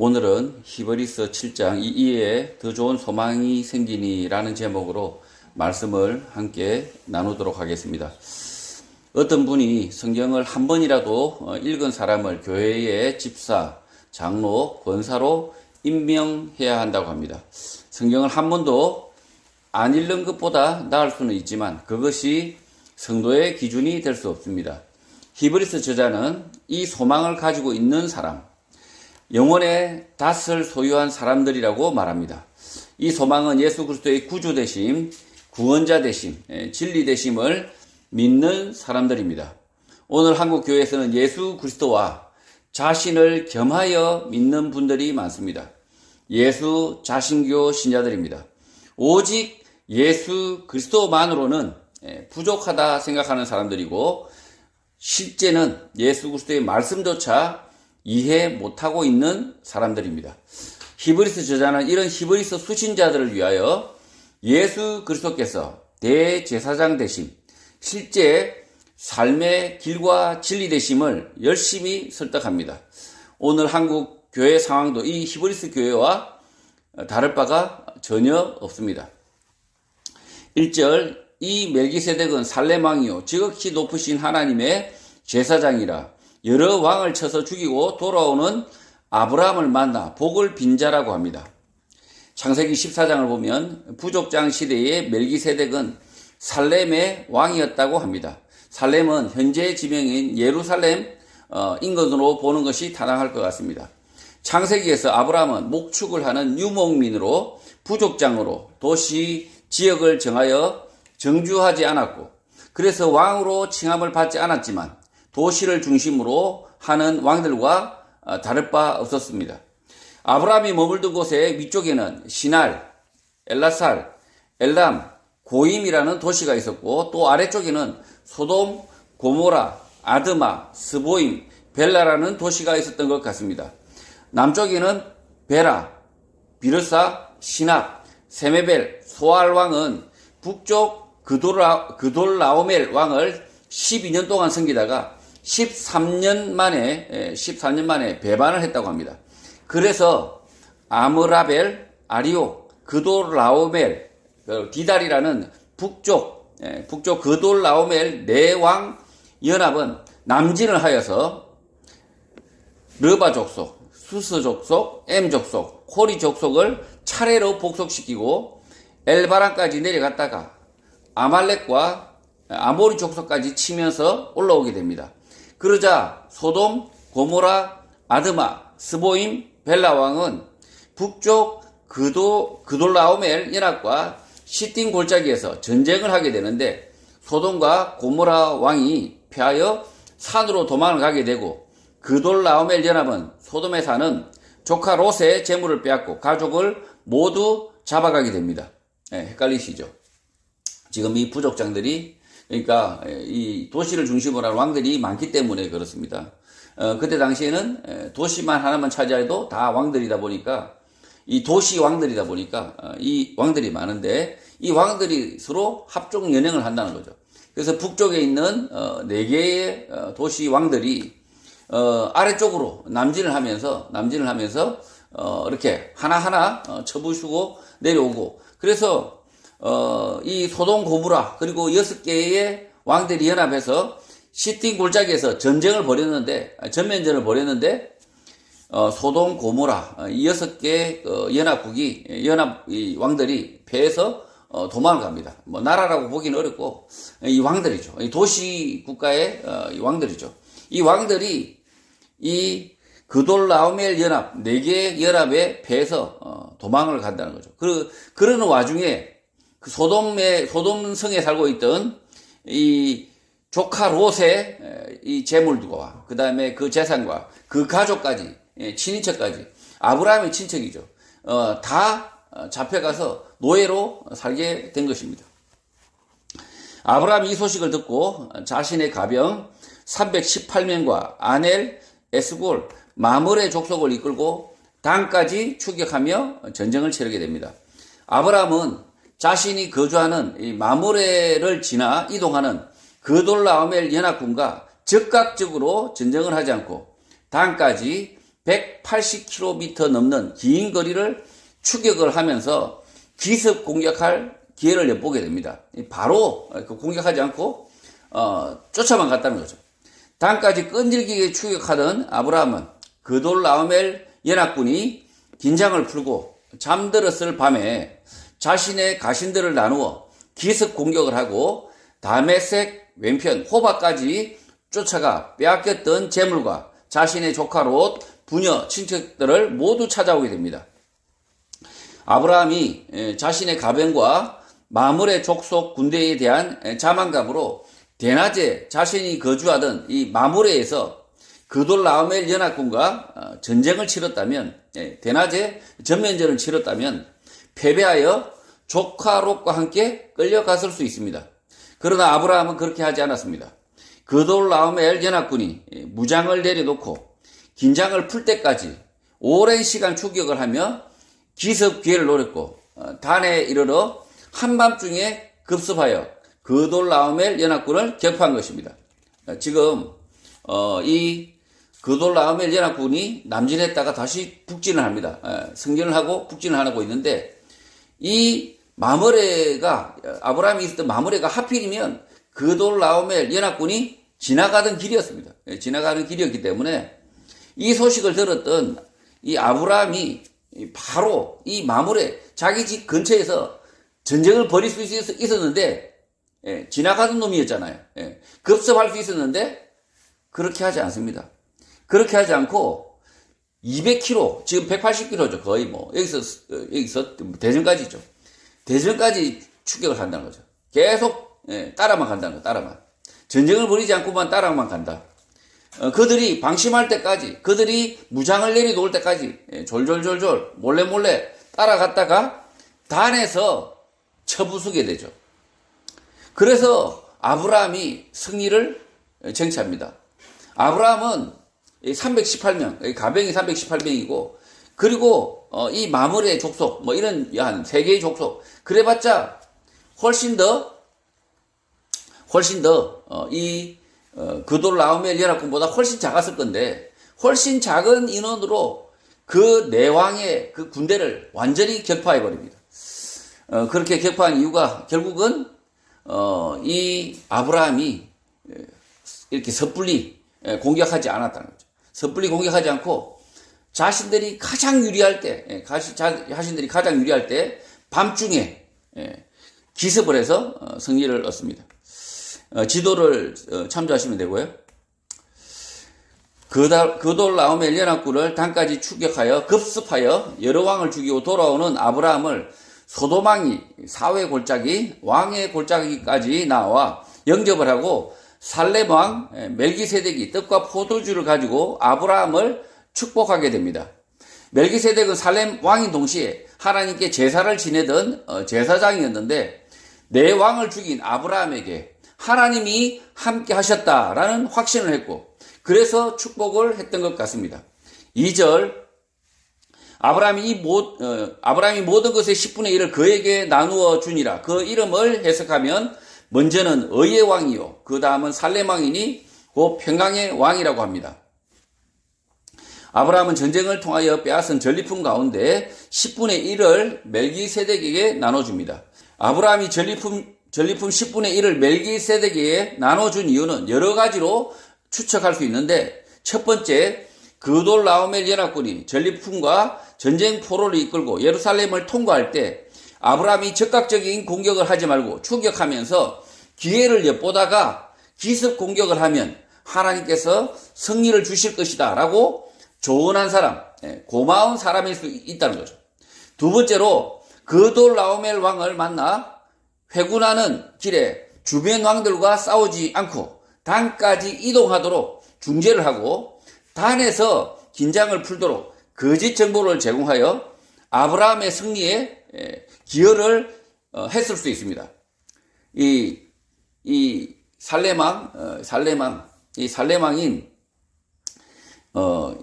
오늘은 히브리서 7장 이에 더 좋은 소망이 생기니라는 제목으로 말씀을 함께 나누도록 하겠습니다. 어떤 분이 성경을 한 번이라도 읽은 사람을 교회의 집사, 장로, 권사로 임명해야 한다고 합니다. 성경을 한 번도 안 읽는 것보다 나을 수는 있지만 그것이 성도의 기준이 될 수 없습니다. 히브리서 저자는 이 소망을 가지고 있는 사람, 영혼의 닷을 소유한 사람들이라고 말합니다. 이 소망은 예수 그리스도의 구주 되심, 구원자 되심, 진리 되심을 믿는 사람들입니다. 오늘 한국 교회에서는 예수 그리스도와 자신을 겸하여 믿는 분들이 많습니다. 예수 자신교 신자들입니다. 오직 예수 그리스도만으로는 부족하다 생각하는 사람들이고 실제는 예수 그리스도의 말씀조차 이해 못하고 있는 사람들입니다. 히브리서 저자는 이런 히브리서 수신자들을 위하여 예수 그리스도께서 대제사장 되심, 실제 삶의 길과 진리 되심을 열심히 설득합니다. 오늘 한국 교회 상황도 이 히브리서 교회와 다를 바가 전혀 없습니다. 1절, 이 멜기세덱은 살렘 왕이요 지극히 높으신 하나님의 제사장이라 여러 왕을 쳐서 죽이고 돌아오는 아브라함을 만나 복을 빈 자라고 합니다. 창세기 14장을 보면 부족장 시대의 멜기세덱은 살렘의 왕이었다고 합니다. 살렘은 현재 지명인 예루살렘 인근으로 보는 것이 타당할 것 같습니다. 창세기에서 아브라함은 목축을 하는 유목민으로 부족장으로 도시 지역을 정하여 정주하지 않았고 그래서 왕으로 칭함을 받지 않았지만 도시를 중심으로 하는 왕들과 다를 바 없었습니다. 아브라함이 머물던 곳의 위쪽에는 시날, 엘라살, 엘람, 고임이라는 도시가 있었고 또 아래쪽에는 소돔, 고모라, 아드마, 스보임, 벨라라는 도시가 있었던 것 같습니다. 남쪽에는 베라, 비르사, 시납, 세메벨, 소알 왕은 북쪽 그돌라오멜 왕을 12년 동안 섬기다가 13년 만에 배반을 했다고 합니다. 그래서 아므라벨, 아리오, 그돌라오멜, 디달이라는 북쪽 그돌라오멜 내왕 연합은 남진을 하여서 르바 족속, 수스 족속, 엠 족속, 호리 족속을 차례로 복속시키고 엘바란까지 내려갔다가 아말렉과 아모리 족속까지 치면서 올라오게 됩니다. 그러자 소돔, 고모라, 아드마, 스보임, 벨라 왕은 북쪽 그돌라오멜 연합과 시딘 골짜기에서 전쟁을 하게 되는데 소돔과 고모라 왕이 패하여 산으로 도망을 가게 되고 그돌라오멜 연합은 소돔에 사는 조카 롯의 재물을 빼앗고 가족을 모두 잡아가게 됩니다. 헷갈리시죠? 지금 이 부족장들이 그러니까 이 도시를 중심으로 하는 왕들이 많기 때문에 그렇습니다. 그때 당시에는 도시만 하나만 차지해도 다 왕들이다 보니까 이 도시 왕들이다 보니까 이 왕들이 많은데 이 왕들이 서로 합종 연행을 한다는 거죠. 그래서 북쪽에 있는 4개의 도시 왕들이 아래쪽으로 남진을 하면서 이렇게 하나하나 쳐부수고 내려오고 그래서 이 소돔 고모라 그리고 6개의 왕들이 연합해서 시딘 골짜기에서 전면전을 벌였는데 소돔 고모라 이 6개 연합 왕들이 패해서 도망을 갑니다. 뭐 나라라고 보기는 어렵고 이 왕들이죠. 이 도시 국가의 왕들이죠. 이 왕들이 이 그돌라오멜 연합 4개 연합에 패해서 도망을 간다는 거죠. 그러는 와중에 그 소돔성에 살고 있던 이 조카 롯의 이 재물과 그 다음에 그 재산과 그 가족까지 친인척까지 아브라함의 친척이죠. 다 잡혀가서 노예로 살게 된 것입니다. 아브라함이 이 소식을 듣고 자신의 가병 318명과 아넬, 에스골, 마므레 족속을 이끌고 단까지 추격하며 전쟁을 치르게 됩니다. 아브라함은 자신이 거주하는 이 마므레를 지나 이동하는 그돌라오멜 연합군과 즉각적으로 전쟁을 하지 않고 단까지 180km 넘는 긴 거리를 추격을 하면서 기습 공격할 기회를 엿보게 됩니다. 바로 공격하지 않고 쫓아만 갔다는 거죠. 단까지 끈질기게 추격하던 아브라함은 그돌라오멜 연합군이 긴장을 풀고 잠들었을 밤에 자신의 가신들을 나누어 기습 공격을 하고 다메섹 왼편 호바까지 쫓아가 빼앗겼던 재물과 자신의 조카 롯, 부녀, 친척들을 모두 찾아오게 됩니다. 아브라함이 자신의 가변과 마므레 족속 군대에 대한 자만감으로 대낮에 자신이 거주하던 이 마므레에서 그돌라오멜 연합군과 전쟁을 치렀다면, 대낮에 전면전을 치렀다면 패배하여 조카 롯과 함께 끌려갔을 수 있습니다. 그러나 아브라함은 그렇게 하지 않았습니다. 그돌라오멜 연합군이 무장을 내려놓고 긴장을 풀 때까지 오랜 시간 추격을 하며 기습 기회를 노렸고 단에 이르러 한밤중에 급습하여 그돌라오멜 연합군을 격파한 것입니다. 지금 이 그돌라오멜 연합군이 남진했다가 다시 북진을 합니다. 승진을 하고 북진을 하고 있는데 이 마므레가 아브라함이 있었던 마므레가 하필이면 그돌라오멜 연합군이 지나가던 길이었습니다. 지나가는 길이었기 때문에 이 소식을 들었던 이 아브라함이 바로 이 마므레 자기 집 근처에서 전쟁을 벌일 수 있었는데 지나가던 놈이었잖아요. 급습할 수 있었는데 그렇게 하지 않습니다. 그렇게 하지 않고 200km, 지금 180km죠. 거의 뭐 여기서 대전까지죠. 대전까지 추격을 한다는 거죠. 계속 따라만 간다는 거, 따라만. 전쟁을 벌이지 않고만 따라만 간다. 그들이 방심할 때까지, 그들이 무장을 내려놓을 때까지 졸졸졸졸 몰래 따라갔다가 단에서 처부수게 되죠. 그래서 아브라함이 승리를 쟁취합니다. 아브라함은 318명, 가병이 318명이고, 그리고 이 마므레 족속, 뭐 이런 한 3개의 족속, 그래봤자 훨씬 더 이 그돌라오멜 연합군보다 훨씬 작았을 건데, 훨씬 작은 인원으로 그 내왕의 그 군대를 완전히 격파해 버립니다. 그렇게 격파한 이유가 결국은 이 아브라함이 이렇게 섣불리 공격하지 않았다는 거죠. 섣불리 공격하지 않고 자신들이 가장 유리할 때, 자신들이 가장 유리할 때 밤중에 기습을 해서 승리를 얻습니다. 지도를 참조하시면 되고요. 그돌라오멜 연합군을 단까지 추격하여 급습하여 여러 왕을 죽이고 돌아오는 아브라함을 소도망이 사회 골짜기 왕의 골짜기까지 나와 영접을 하고 살렘 왕 멜기세덱이 떡과 포도주를 가지고 아브라함을 축복하게 됩니다. 멜기세덱은 살렘 왕인 동시에 하나님께 제사를 지내던 제사장이었는데 내 왕을 죽인 아브라함에게 하나님이 함께 하셨다라는 확신을 했고 그래서 축복을 했던 것 같습니다. 2절 아브라함이 모든 것의 10분의 1을 그에게 나누어 주니라. 그 이름을 해석하면 먼저는 의의 왕이요 그 다음은 살렘 왕이니 곧 평강의 왕이라고 합니다. 아브라함은 전쟁을 통하여 빼앗은 전리품 가운데 10분의 1을 멜기세덱에게 나눠줍니다. 아브라함이 전리품 10분의 1을 멜기세덱에게 나눠준 이유는 여러 가지로 추측할 수 있는데 첫 번째, 그돌라오멜 연합군이 전리품과 전쟁 포로를 이끌고 예루살렘을 통과할 때 아브라함이 적극적인 공격을 하지 말고 추격하면서 기회를 엿보다가 기습 공격을 하면 하나님께서 승리를 주실 것이다 라고 조언한 사람, 고마운 사람일 수 있다는 거죠. 두 번째로 그돌라오멜 왕을 만나 회군하는 길에 주변 왕들과 싸우지 않고 단까지 이동하도록 중재를 하고 단에서 긴장을 풀도록 거짓 정보를 제공하여 아브라함의 승리에 기여를 했을 수 있습니다. 이 살렘왕인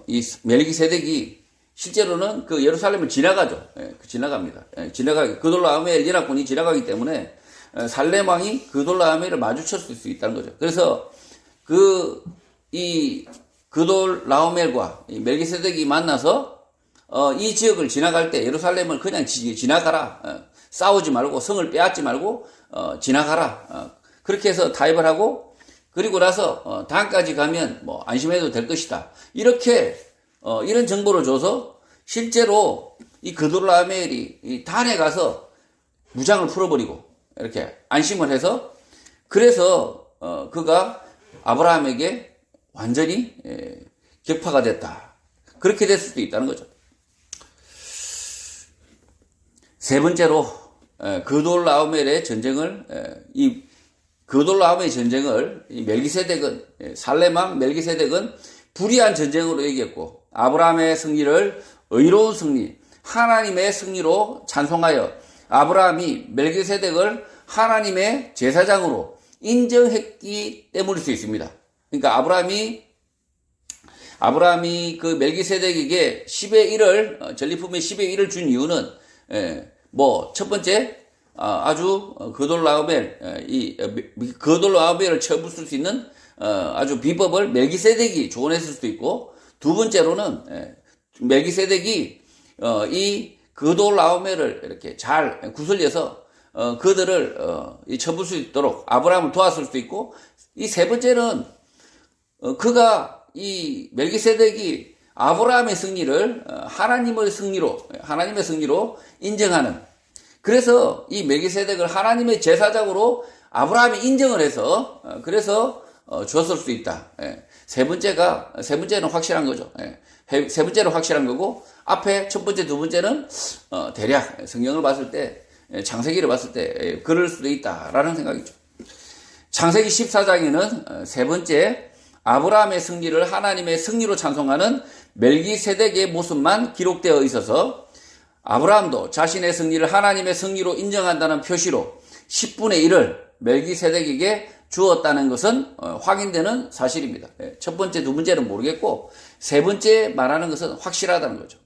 이 멜기세덱이 실제로는 그 예루살렘을 지나가죠. 지나갑니다. 그돌라오멜 연합군이 지나가기 때문에 살렘 왕이 그돌라오멜을 마주쳤을 수 있다는 거죠. 그래서 이 그돌라오멜과 멜기세덱이 만나서 이 지역을 지나갈 때 예루살렘을 그냥 지나가라. 싸우지 말고 성을 빼앗지 말고 지나가라. 그렇게 해서 타협을 하고 그리고 나서 단까지 가면 뭐 안심해도 될 것이다. 이렇게 이런 정보를 줘서 실제로 이 그돌라오멜이 이 단에 가서 무장을 풀어버리고 이렇게 안심을 해서 그래서 그가 아브라함에게 완전히 격파가 됐다. 그렇게 됐을 수도 있다는 거죠. 세 번째로 그돌라오멜의 전쟁을 이 그돌라오멜의 전쟁을 이 멜기세덱은 살렘 왕 멜기세덱은 불의한 전쟁으로 여겼고 아브라함의 승리를 의로운 승리, 하나님의 승리로 찬송하여 아브라함이 멜기세덱을 하나님의 제사장으로 인정했기 때문일 수 있습니다. 그러니까 아브라함이 그 멜기세덱에게 10의 1을 전리품의 10의 1을 준 이유는 뭐 첫 번째 아주 그돌라오멜을 쳐부술 수 있는 아주 비법을 멜기세덱이 조언했을 수도 있고 두 번째로는 멜기세덱이 이 그돌라오멜을 이렇게 잘 구슬려서 그들을 쳐볼 수 있도록 아브라함을 도왔을 수도 있고 이 세 번째는 그가 이 멜기세덱이 아브라함의 승리를 하나님의 승리로 인정하는 그래서 이 멜기세덱을 하나님의 제사장으로 아브라함이 인정을 해서 그래서 줬을 수 있다. 세 번째는 확실한 거죠. 세 번째는 확실한 거고 앞에 첫 번째, 두 번째는 대략 성경을 봤을 때 창세기를 봤을 때 그럴 수도 있다라는 생각이죠. 창세기 14장에는 세 번째 아브라함의 승리를 하나님의 승리로 찬송하는 멜기세덱의 모습만 기록되어 있어서 아브라함도 자신의 승리를 하나님의 승리로 인정한다는 표시로 10분의 1을 멜기세덱에게 주었다는 것은 확인되는 사실입니다. 첫 번째, 두 번째는 모르겠고 세 번째 말하는 것은 확실하다는 거죠.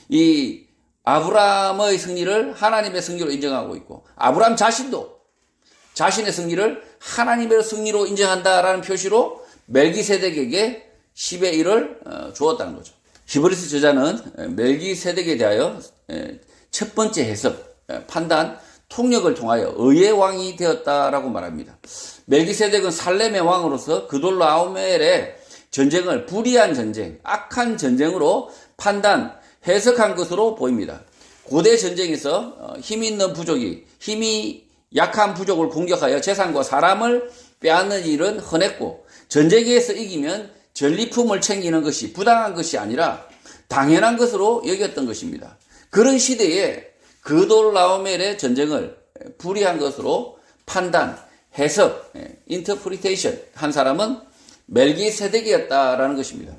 이 아브라함의 승리를 하나님의 승리로 인정하고 있고 아브라함 자신도 자신의 승리를 하나님의 승리로 인정한다라는 표시로 멜기세덱에게 10의 1을 주었다는 거죠. 히브리서 저자는 멜기세덱에 대하여 첫 번째 해석, 판단, 통역을 통하여 의의 왕이 되었다라고 말합니다. 멜기세덱은 살렘의 왕으로서 그돌라오멜의 전쟁을 불의한 전쟁, 악한 전쟁으로 판단, 해석한 것으로 보입니다. 고대 전쟁에서 힘이 약한 부족을 공격하여 재산과 사람을 빼앗는 일은 흔했고 전쟁에서 이기면 전리품을 챙기는 것이 부당한 것이 아니라 당연한 것으로 여겼던 것입니다. 그런 시대에 그돌라오멜의 전쟁을 불의한 것으로 판단, 해석, 인터프리테이션 한 사람은 멜기세덱이었다라는 것입니다.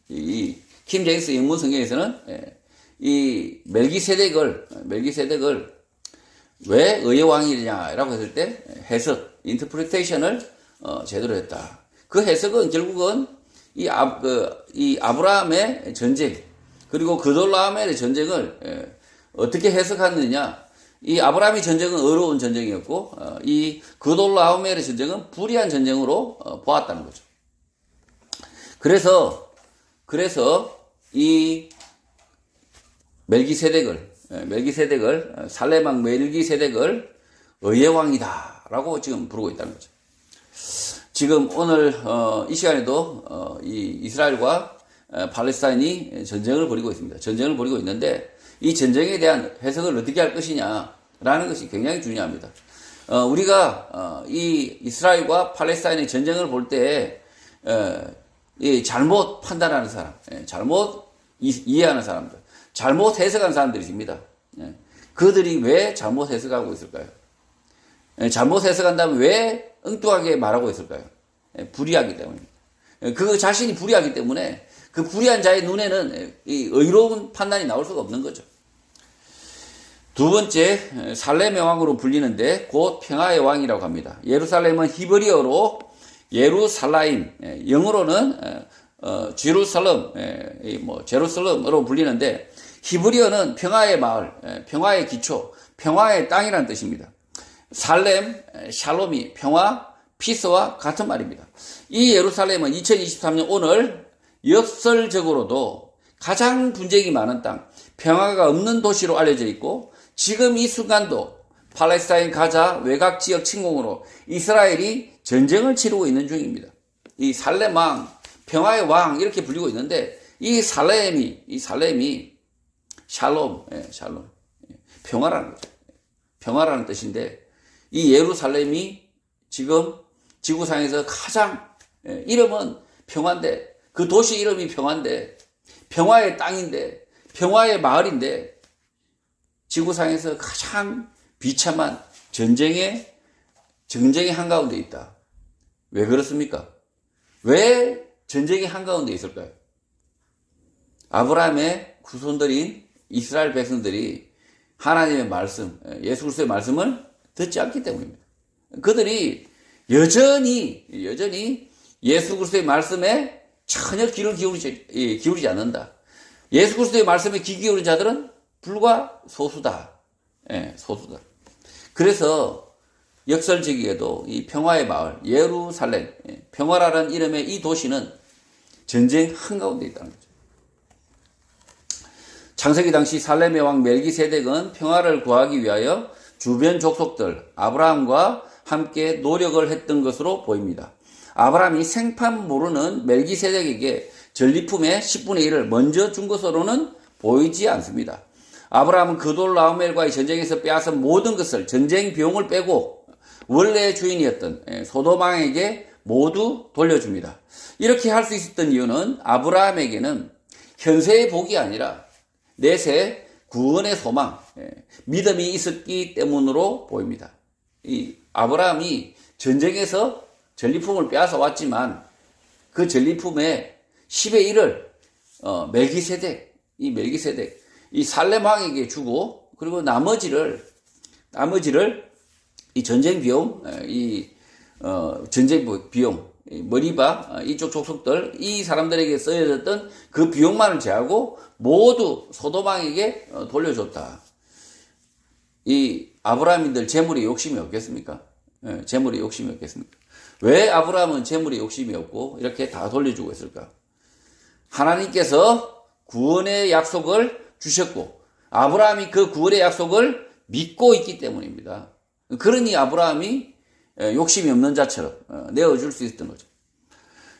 이 킹 제임스 영문 성경에서는 이 멜기세덱을 왜 의의 왕이냐라고 했을 때 해석, 인터프리테이션을 제대로 했다. 그 해석은 결국은 이 아브라함의 전쟁 그리고 그돌라오멜의 전쟁을 어떻게 해석하느냐? 이 아브라함의 전쟁은 의로운 전쟁이었고 이 그돌라오멜의 전쟁은 불의한 전쟁으로 보았다는 거죠. 그래서 이 멜기세덱을 살렘 왕 멜기세덱을 의의 왕이다라고 지금 부르고 있다는 거죠. 지금 오늘 이 시간에도 이 이스라엘과 팔레스타인이 전쟁을 벌이고 있습니다. 전쟁을 벌이고 있는데 이 전쟁에 대한 해석을 어떻게 할 것이냐라는 것이 굉장히 중요합니다. 우리가 이 이스라엘과 팔레스타인의 전쟁을 볼 때 잘못 판단하는 사람, 잘못 이해하는 사람들, 잘못 해석한 사람들이 있습니다. 그들이 왜 잘못 해석하고 있을까요? 잘못 해석한다면 왜 엉뚱하게 말하고 있을까요? 불의하기 때문입니다. 그 자신이 불의하기 때문에 그 불의한 자의 눈에는 이 의로운 판단이 나올 수가 없는 거죠. 두 번째, 살렘의 왕으로 불리는데 곧 평화의 왕이라고 합니다. 예루살렘은 히브리어로 예루살라임, 영어로는 제루살렘으로 불리는데 히브리어는 평화의 마을, 평화의 기초, 평화의 땅이라는 뜻입니다. 살렘, 샬롬이 평화, 피스와 같은 말입니다. 이 예루살렘은 2023년 오늘 역설적으로도 가장 분쟁이 많은 땅, 평화가 없는 도시로 알려져 있고, 지금 이 순간도 팔레스타인 가자 외곽 지역 침공으로 이스라엘이 전쟁을 치르고 있는 중입니다. 이 살렘 왕, 평화의 왕 이렇게 불리고 있는데, 이 살렘이 샬롬, 샬롬, 평화라는 거죠. 평화라는 뜻인데, 이 예루살렘이 지금 지구상에서 가장, 이름은 평화인데, 그 도시 이름이 평화인데, 평화의 땅인데, 평화의 마을인데, 지구상에서 가장 비참한 전쟁의 한가운데 있다. 왜 그렇습니까? 왜 전쟁의 한가운데 있을까요? 아브라함의 후손들인 이스라엘 백성들이 하나님의 말씀, 예수 그리스도의 말씀을 듣지 않기 때문입니다. 그들이 여전히 예수 그리스도의 말씀에 전혀 귀를 기울이지 않는다. 예수 그리스도의 말씀에 귀 기울인 자들은 불과 소수다. 소수다. 그래서 역설적이게도 이 평화의 마을 예루살렘, 평화라는 이름의 이 도시는 전쟁 한가운데 있다는 거죠. 창세기 당시 살렘의 왕 멜기세덱은 평화를 구하기 위하여 주변 족속들 아브라함과 함께 노력을 했던 것으로 보입니다. 아브라함이 생판 모르는 멜기세덱에게 전리품의 10분의 1을 먼저 준 것으로는 보이지 않습니다. 아브라함은 그돌라오멜과의 전쟁에서 빼앗은 모든 것을, 전쟁 비용을 빼고 원래의 주인이었던 소돔왕에게 모두 돌려줍니다. 이렇게 할 수 있었던 이유는 아브라함에게는 현세의 복이 아니라 내세 구원의 소망, 믿음이 있었기 때문으로 보입니다. 이 아브라함이 전쟁에서 전리품을 빼앗아 왔지만 그 전리품의 10의 1을 멜기세덱, 이 살렘 왕에게 주고, 그리고 나머지를 이 전쟁 비용, 전쟁 비용, 머리바, 이쪽 족속들, 이 사람들에게 써야졌던 그 비용만을 제하고 모두 소돔 왕에게 돌려줬다. 이 아브라함인들 재물에 욕심이 없겠습니까? 재물에 욕심이 없겠습니까? 왜 아브라함은 재물에 욕심이 없고 이렇게 다 돌려주고 있을까? 하나님께서 구원의 약속을 주셨고 아브라함이 그 구원의 약속을 믿고 있기 때문입니다. 그러니 아브라함이 욕심이 없는 자처럼 내어줄 수 있었던 거죠.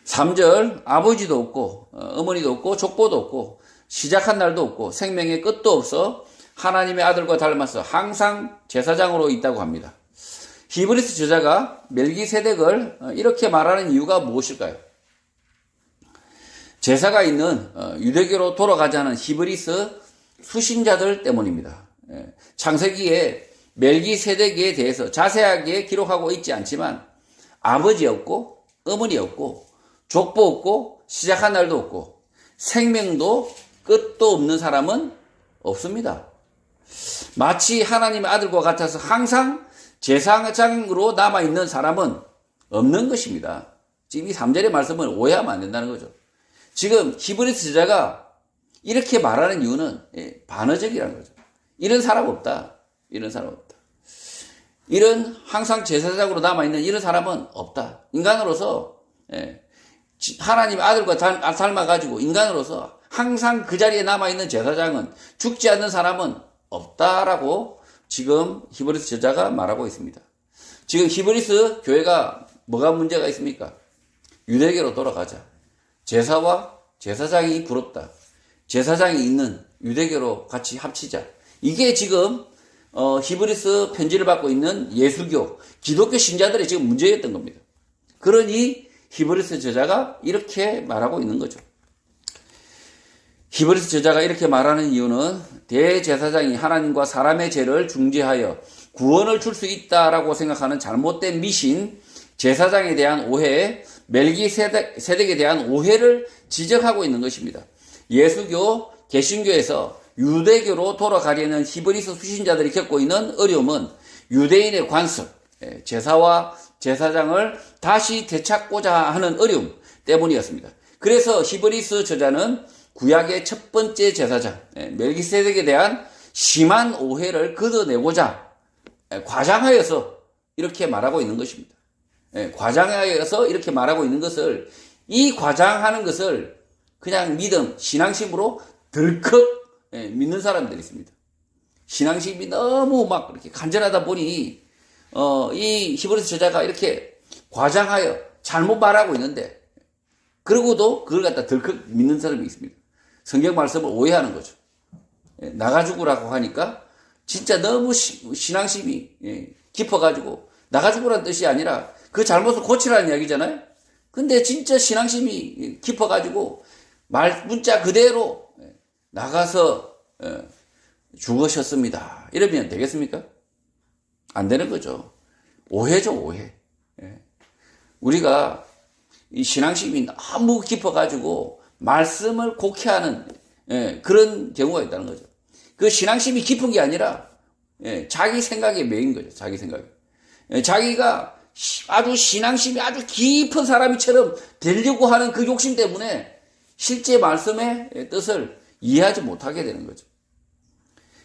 3절 아버지도 없고 어머니도 없고 족보도 없고 시작한 날도 없고 생명의 끝도 없어 하나님의 아들과 닮아서 항상 제사장으로 있다고 합니다. 히브리서 저자가 멜기세덱을 이렇게 말하는 이유가 무엇일까요? 제사가 있는 유대교로 돌아가지 않은 히브리서 수신자들 때문입니다. 창세기에 멜기세덱에 대해서 자세하게 기록하고 있지 않지만 아버지 없고 어머니 없고 족보 없고 시작한 날도 없고 생명도 끝도 없는 사람은 없습니다. 마치 하나님의 아들과 같아서 항상 제사장으로 남아있는 사람은 없는 것입니다. 지금 이 3절의 말씀을 오해하면 안 된다는 거죠. 지금 히브리서 저자가 이렇게 말하는 이유는 반어적이라는 거죠. 이런 사람 없다. 이런 사람 없다. 이런 항상 제사장으로 남아있는 이런 사람은 없다. 인간으로서 하나님의 아들과 닮아가지고 인간으로서 항상 그 자리에 남아있는 제사장은 죽지 않는 사람은 없다라고 지금 히브리서 저자가 말하고 있습니다. 지금 히브리서 교회가 뭐가 문제가 있습니까? 유대교로 돌아가자. 제사와 제사장이 부럽다. 제사장이 있는 유대교로 같이 합치자. 이게 지금 히브리서 편지를 받고 있는 예수교, 기독교 신자들의 지금 문제였던 겁니다. 그러니 히브리서 저자가 이렇게 말하고 있는 거죠. 히브리서 저자가 이렇게 말하는 이유는 대제사장이 하나님과 사람의 죄를 중재하여 구원을 줄 수 있다라고 생각하는 잘못된 미신, 제사장에 대한 오해, 멜기세덱에 대한 오해를 지적하고 있는 것입니다. 예수교, 개신교에서 유대교로 돌아가려는 히브리서 수신자들이 겪고 있는 어려움은 유대인의 관습, 제사와 제사장을 다시 되찾고자 하는 어려움 때문이었습니다. 그래서 히브리서 저자는 구약의 첫 번째 제사장 멜기세덱에 대한 심한 오해를 걷어내고자 과장하여서 이렇게 말하고 있는 것입니다. 과장하여서 이렇게 말하고 있는 것을, 이 과장하는 것을 그냥 믿음, 신앙심으로 덜컥 믿는 사람들이 있습니다. 신앙심이 너무 막 이렇게 간절하다 보니 이 히브리서 저자가 이렇게 과장하여 잘못 말하고 있는데, 그러고도 그걸 갖다 덜컥 믿는 사람이 있습니다. 성경 말씀을 오해하는 거죠. 나가 죽으라고 하니까 진짜 너무 신앙심이 깊어가지고, 나가 죽으라는 뜻이 아니라 그 잘못을 고치라는 이야기잖아요. 근데 진짜 신앙심이 깊어가지고 문자 그대로 나가서 죽으셨습니다, 이러면 되겠습니까? 안 되는 거죠. 오해죠, 오해. 우리가 이 신앙심이 너무 깊어가지고 말씀을 곡해하는 그런 경우가 있다는 거죠. 그 신앙심이 깊은 게 아니라 자기 생각에 매인 거죠. 자기 생각에. 자기가 아주 신앙심이 아주 깊은 사람이처럼 되려고 하는 그 욕심 때문에 실제 말씀의 뜻을 이해하지 못하게 되는 거죠.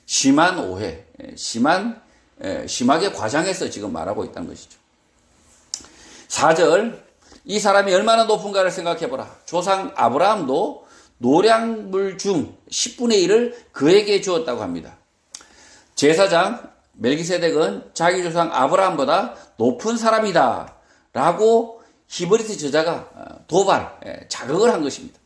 심한 오해, 심하게 과장해서 지금 말하고 있다는 것이죠. 4절, 이 사람이 얼마나 높은가를 생각해보라. 조상 아브라함도 노량물 중 10분의 1을 그에게 주었다고 합니다. 제사장 멜기세덱은 자기 조상 아브라함보다 높은 사람이다 라고 히브리서 저자가 자극을 한 것입니다.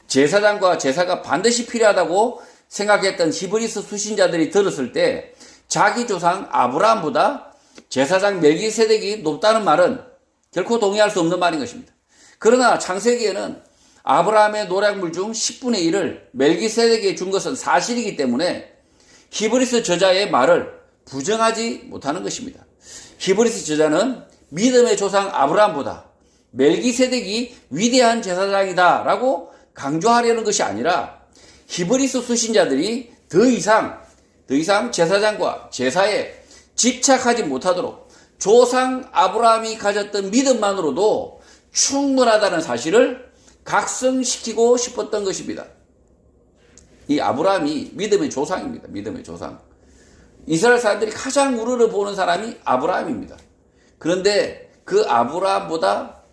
제사장과 제사가 반드시 필요하다고 생각했던 히브리서 수신자들이 들었을 때 자기 조상 아브라함보다 제사장 멜기세덱이 높다는 말은 결코 동의할 수 없는 말인 것입니다. 그러나 창세기에는 아브라함의 노략물 중 10분의 1을 멜기세덱에게 준 것은 사실이기 때문에 히브리서 저자의 말을 부정하지 못하는 것입니다. 히브리서 저자는 믿음의 조상 아브라함보다 멜기세덱이 위대한 제사장이다 라고 강조하려는 것이 아니라, 히브리서 수신자들이 더 이상 제사장과 제사에 집착하지 못하도록 조상 아브라함이 가졌던 믿음만으로도 충분하다는 사실을 각성시키고 싶었던 것입니다. 이 아브라함이 믿음의 조상입니다. 믿음의 조상. 이스라엘 사람들이 가장 우러러 보는 사람이 아브라함입니다. 그런데 그 아브라함보다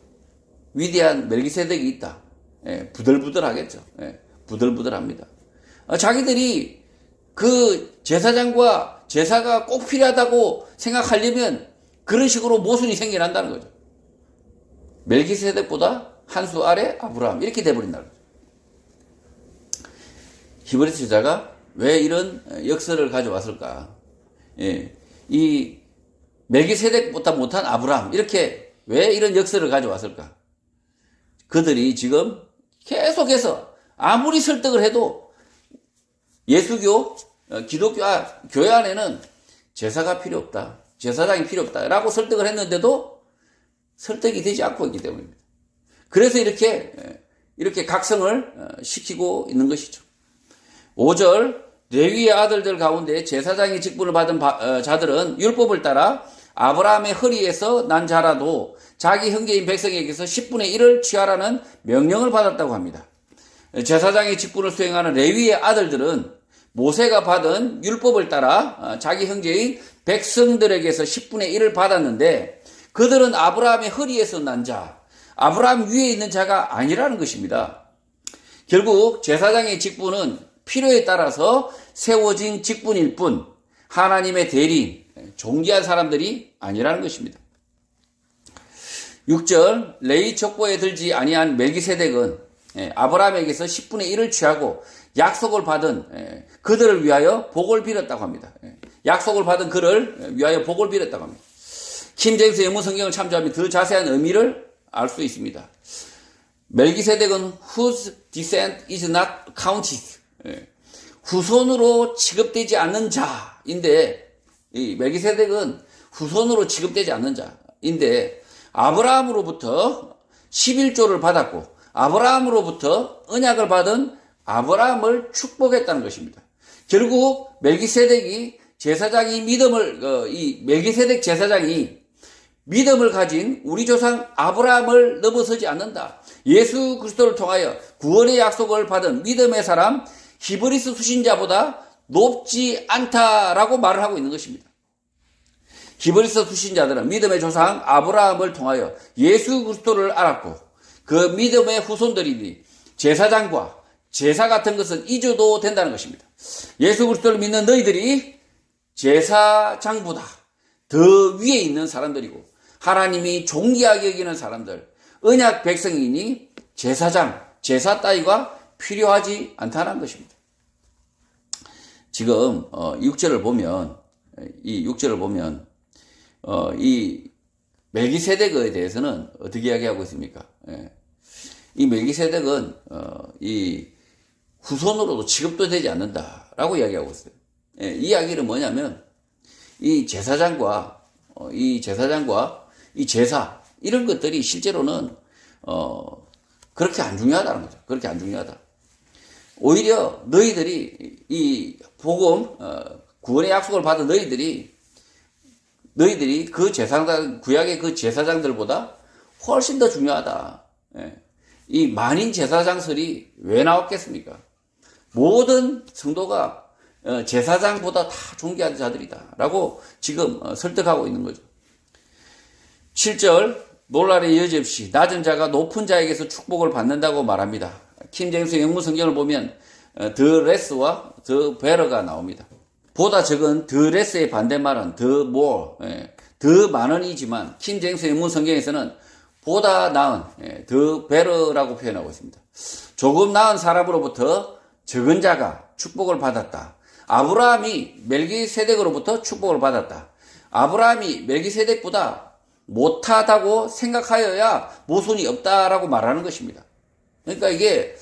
위대한 멜기세덱이 있다. 부들부들하겠죠. 부들부들합니다. 자기들이 그 제사장과 제사가 꼭 필요하다고 생각하려면 그런 식으로 모순이 생겨난다는 거죠. 멜기세덱보다 한 수 아래 아브라함, 이렇게 돼버린다는 거죠. 히브리서 저자가 왜 이런 역설을 가져왔을까? 이 멜기세덱보다 못한 아브라함, 이렇게 왜 이런 역설을 가져왔을까? 그들이 지금 계속해서 아무리 설득을 해도 예수교, 기독교, 교회 안에는 제사가 필요 없다, 제사장이 필요 없다 라고 설득을 했는데도 설득이 되지 않고 있기 때문입니다. 그래서 이렇게 각성을 시키고 있는 것이죠. 5절, 레위의 아들들 가운데 제사장의 직분을 받은 자들은 율법을 따라 아브라함의 허리에서 난 자라도 자기 형제인 백성에게서 10분의 1을 취하라는 명령을 받았다고 합니다. 제사장의 직분을 수행하는 레위의 아들들은 모세가 받은 율법을 따라 자기 형제인 백성들에게서 10분의 1을 받았는데, 그들은 아브라함의 허리에서 난 자, 아브라함 위에 있는 자가 아니라는 것입니다. 결국 제사장의 직분은 필요에 따라서 세워진 직분일 뿐 하나님의 대리인, 존귀한 사람들이 아니라는 것입니다. 6절, 레위 족보에 들지 아니한 멜기세덱은 아브라함에게서 10분의 1을 취하고 약속을 받은 그들을 위하여 복을 빌었다고 합니다. 약속을 받은 그를 위하여 복을 빌었다고 합니다. 킹제임스 영문 성경을 참조하면 더 자세한 의미를 알 수 있습니다. 멜기세덱은 whose descent is not counted, 후손으로 취급되지 않는 자인데, 이 멜기세덱은 후손으로 취급되지 않는 자인데 아브라함으로부터 11조를 받았고 아브라함으로부터 언약을 받은 아브라함을 축복했다는 것입니다. 결국 멜기세덱이 제사장이 이 멜기세덱 제사장이 믿음을 가진 우리 조상 아브라함을 넘어서지 않는다. 예수 그리스도를 통하여 구원의 약속을 받은 믿음의 사람 히브리서 수신자보다 높지 않다라고 말을 하고 있는 것입니다. 히브리서 수신자들은 믿음의 조상 아브라함을 통하여 예수 그리스도를 알았고 그 믿음의 후손들이니 제사장과 제사 같은 것은 잊어도 된다는 것입니다. 예수 그리스도를 믿는 너희들이 제사장보다 더 위에 있는 사람들이고 하나님이 존귀하게 여기는 사람들, 언약 백성이니 제사장, 제사 따위가 필요하지 않다는 것입니다. 지금 6절을 보면 이 멜기세덱에 대해서는 어떻게 이야기하고 있습니까? 이 멜기세덱은 이 후손으로도 취급도 되지 않는다라고 이야기하고 있어요. 이 이야기는 뭐냐면 이 제사장과 이 제사 이런 것들이 실제로는 그렇게 안 중요하다는 거죠. 그렇게 안 중요하다. 오히려 너희들이 이 복음 구원의 약속을 받은 너희들이 그 제사장 구약의 그 제사장들보다 훨씬 더 중요하다. 이 만인 제사장설이 왜 나왔겠습니까? 모든 성도가 제사장보다 다 존귀한 자들이다 라고 지금 설득하고 있는 거죠. 7절 놀라리 여지없이 낮은 자가 높은 자에게서 축복을 받는다고 말합니다. 킹제임스 영문 성경을 보면 the less와 the better가 나옵니다. 보다 적은 the less의 반대말은 the more, 더 많은이지만 킹제임스 영문 성경에서는 보다 나은 the better라고 표현하고 있습니다. 조금 나은 사람으로부터 적은 자가 축복을 받았다. 아브라함이 멜기세덱으로부터 축복을 받았다. 아브라함이 멜기세덱보다 못하다고 생각하여야 모순이 없다라고 말하는 것입니다. 그러니까 이게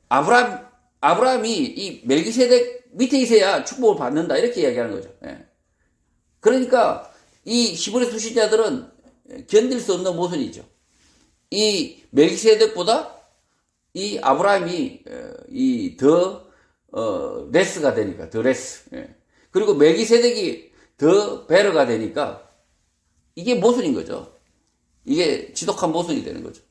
아브라함이 이 멜기세덱 밑에 있어야 축복을 받는다 이렇게 이야기하는 거죠. 그러니까 이 히브리 수신자들은 견딜 수 없는 모순이죠. 이 멜기세덱보다 이 아브라함이 레스가 되니까 더 레스. 그리고 멜기세덱이 더 베러가 되니까 이게 모순인 거죠. 이게 지독한 모순이 되는 거죠.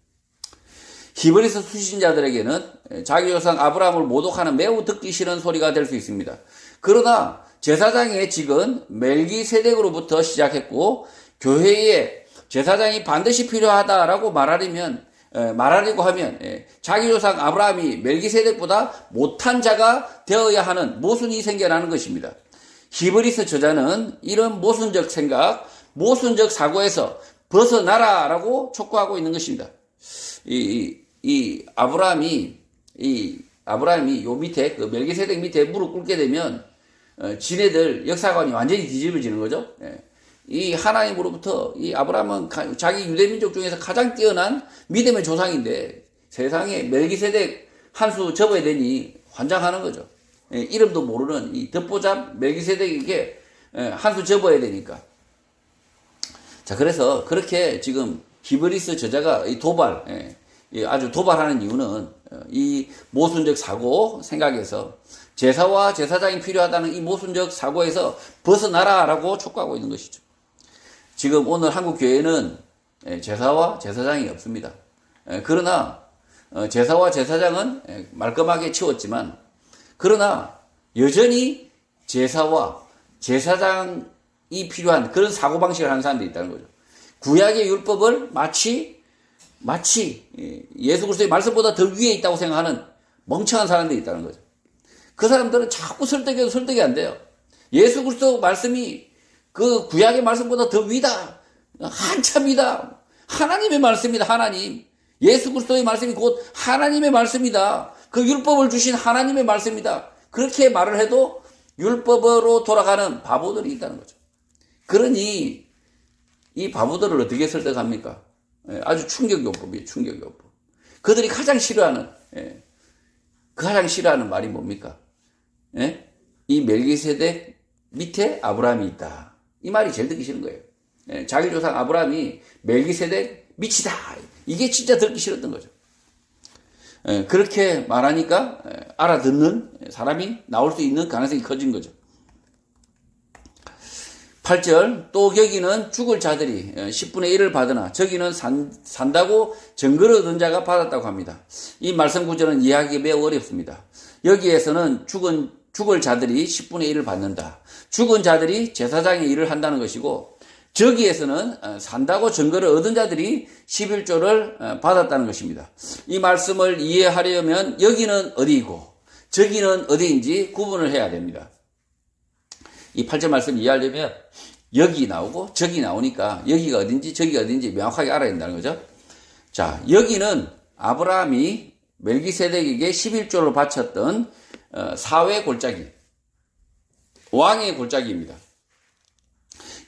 히브리서 수신자들에게는 자기 조상 아브라함을 모독하는 매우 듣기 싫은 소리가 될 수 있습니다. 그러나 제사장의 직은 멜기세덱으로부터 시작했고 교회에 제사장이 반드시 필요하다라고 말하려고 하면 자기 조상 아브라함이 멜기세덱보다 못한 자가 되어야 하는 모순이 생겨나는 것입니다. 히브리서 저자는 이런 모순적 생각, 모순적 사고에서 벗어나라라고 촉구하고 있는 것입니다. 이 아브라함이 요 밑에 그 멜기세덱 밑에 무릎 꿇게 되면 지네들 역사관이 완전히 뒤집어지는 거죠. 이 하나님으로부터 이 아브라함은 자기 유대민족 중에서 가장 뛰어난 믿음의 조상인데 세상에 멜기세덱 한 수 접어야 되니 환장하는 거죠. 이름도 모르는 이 덧보잡 멜기세덱에게 한 수 접어야 되니까. 자, 그래서 그렇게 지금 히브리서 저자가 이 아주 도발하는 이유는 이 모순적 사고 생각에서 제사와 제사장이 필요하다는 이 모순적 사고에서 벗어나라라고 촉구하고 있는 것이죠. 지금 오늘 한국 교회는 제사와 제사장이 없습니다. 그러나 제사와 제사장은 말끔하게 치웠지만 그러나 여전히 제사와 제사장이 필요한 그런 사고방식을 하는 사람들이 있다는 거죠. 구약의 율법을 마치 예수 그리스도의 말씀보다 더 위에 있다고 생각하는 멍청한 사람들이 있다는 거죠. 그 사람들은 자꾸 설득해도 설득이 안 돼요. 예수 그리스도 말씀이 그 구약의 말씀보다 더 위다. 한참 위다. 하나님의 말씀이다. 하나님. 예수 그리스도의 말씀이 곧 하나님의 말씀이다. 그 율법을 주신 하나님의 말씀이다. 그렇게 말을 해도 율법으로 돌아가는 바보들이 있다는 거죠. 그러니 이 바보들을 어떻게 설득합니까? 아주 충격요법이에요. 충격요법. 그들이 가장 싫어하는 말이 뭡니까? 이 멜기세덱 밑에 아브라함이 있다. 이 말이 제일 듣기 싫은 거예요. 자기 조상 아브라함이 멜기세덱 밑이다. 이게 진짜 듣기 싫었던 거죠. 그렇게 말하니까 알아듣는 사람이 나올 수 있는 가능성이 커진 거죠. 8절 또 여기는 죽을 자들이 10분의 1을 받으나 저기는 산다고 증거를 얻은 자가 받았다고 합니다. 이 말씀 구절은 이해하기 매우 어렵습니다. 여기에서는 죽을 자들이 10분의 1을 받는다. 죽은 자들이 제사장의 일을 한다는 것이고 저기에서는 산다고 증거를 얻은 자들이 11조를 받았다는 것입니다. 이 말씀을 이해하려면 여기는 어디이고 저기는 어디인지 구분을 해야 됩니다. 이 8절 말씀 이해하려면 여기 나오고 저기 나오니까 여기가 어딘지 저기가 어딘지 명확하게 알아야 된다는 거죠. 자, 여기는 아브라함이 멜기세덱에게 11조를 바쳤던 사회 골짜기, 왕의 골짜기입니다.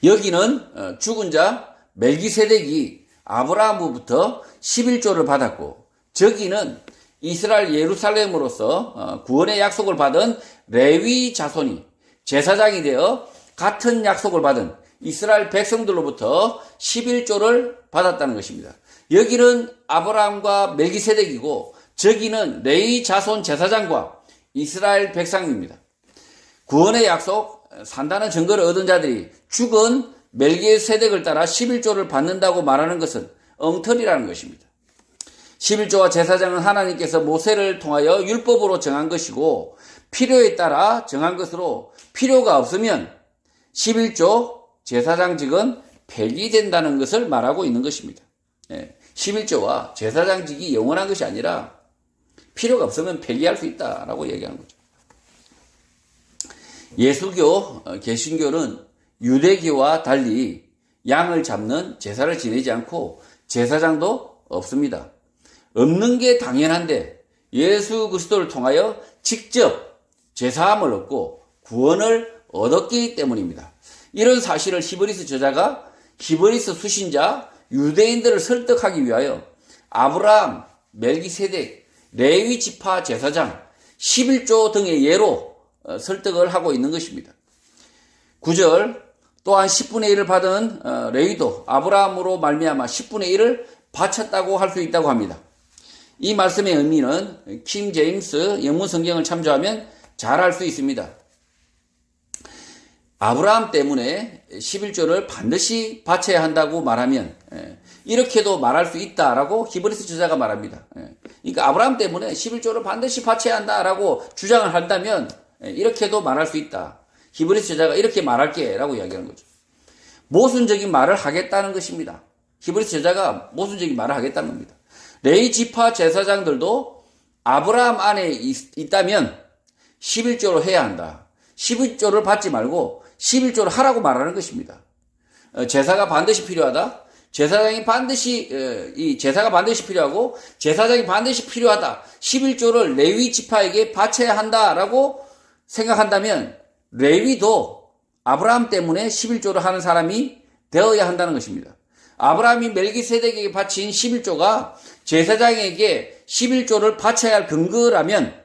여기는 죽은 자 멜기세덱이 아브라함으로부터 11조를 받았고, 저기는 이스라엘 예루살렘으로서 구원의 약속을 받은 레위 자손이 제사장이 되어 같은 약속을 받은 이스라엘 백성들로부터 11조를 받았다는 것입니다. 여기는 아브라함과 멜기세덱이고 저기는 레위 자손 제사장과 이스라엘 백성입니다. 구원의 약속, 산다는 증거를 얻은 자들이 죽은 멜기세덱을 따라 11조를 받는다고 말하는 것은 엉터리라는 것입니다. 11조와 제사장은 하나님께서 모세를 통하여 율법으로 정한 것이고 필요에 따라 정한 것으로 필요가 없으면 11조 제사장직은 폐기된다는 것을 말하고 있는 것입니다. 11조와 제사장직이 영원한 것이 아니라 필요가 없으면 폐기할 수 있다라고 얘기하는 거죠. 예수교, 개신교는 유대교와 달리 양을 잡는 제사를 지내지 않고 제사장도 없습니다. 없는 게 당연한데 예수 그리스도를 통하여 직접 제사함을 얻고 구원을 얻었기 때문입니다. 이런 사실을 히브리서 저자가 히브리서 수신자 유대인들을 설득하기 위하여 아브라함, 멜기세덱, 레위 지파 제사장, 11조 등의 예로 설득을 하고 있는 것입니다. 9절 또한 10분의 1을 받은 레위도 아브라함으로 말미암아 10분의 1을 바쳤다고 할 수 있다고 합니다. 이 말씀의 의미는 킹 제임스 영문 성경을 참조하면 잘 알 수 있습니다. 아브라함 때문에 11조를 반드시 바쳐야 한다고 말하면 이렇게도 말할 수 있다라고 히브리서 저자가 말합니다. 그러니까 아브라함 때문에 11조를 반드시 바쳐야 한다라고 주장을 한다면 이렇게도 말할 수 있다. 히브리서 저자가 이렇게 말할게 라고 이야기하는 거죠. 모순적인 말을 하겠다는 것입니다. 히브리서 저자가 모순적인 말을 하겠다는 겁니다. 레위 지파 제사장들도 아브라함 안에 있다면 11조를 해야 한다. 11조를 받지 말고 11조를 하라고 말하는 것입니다. 제사가 반드시 필요하다. 제사장이 반드시 이 제사가 반드시 필요하고 제사장이 반드시 필요하다. 11조를 레위 지파에게 바쳐야 한다라고 생각한다면 레위도 아브라함 때문에 11조를 하는 사람이 되어야 한다는 것입니다. 아브라함이 멜기세덱에게 바친 11조가 제사장에게 11조를 바쳐야 할 근거라면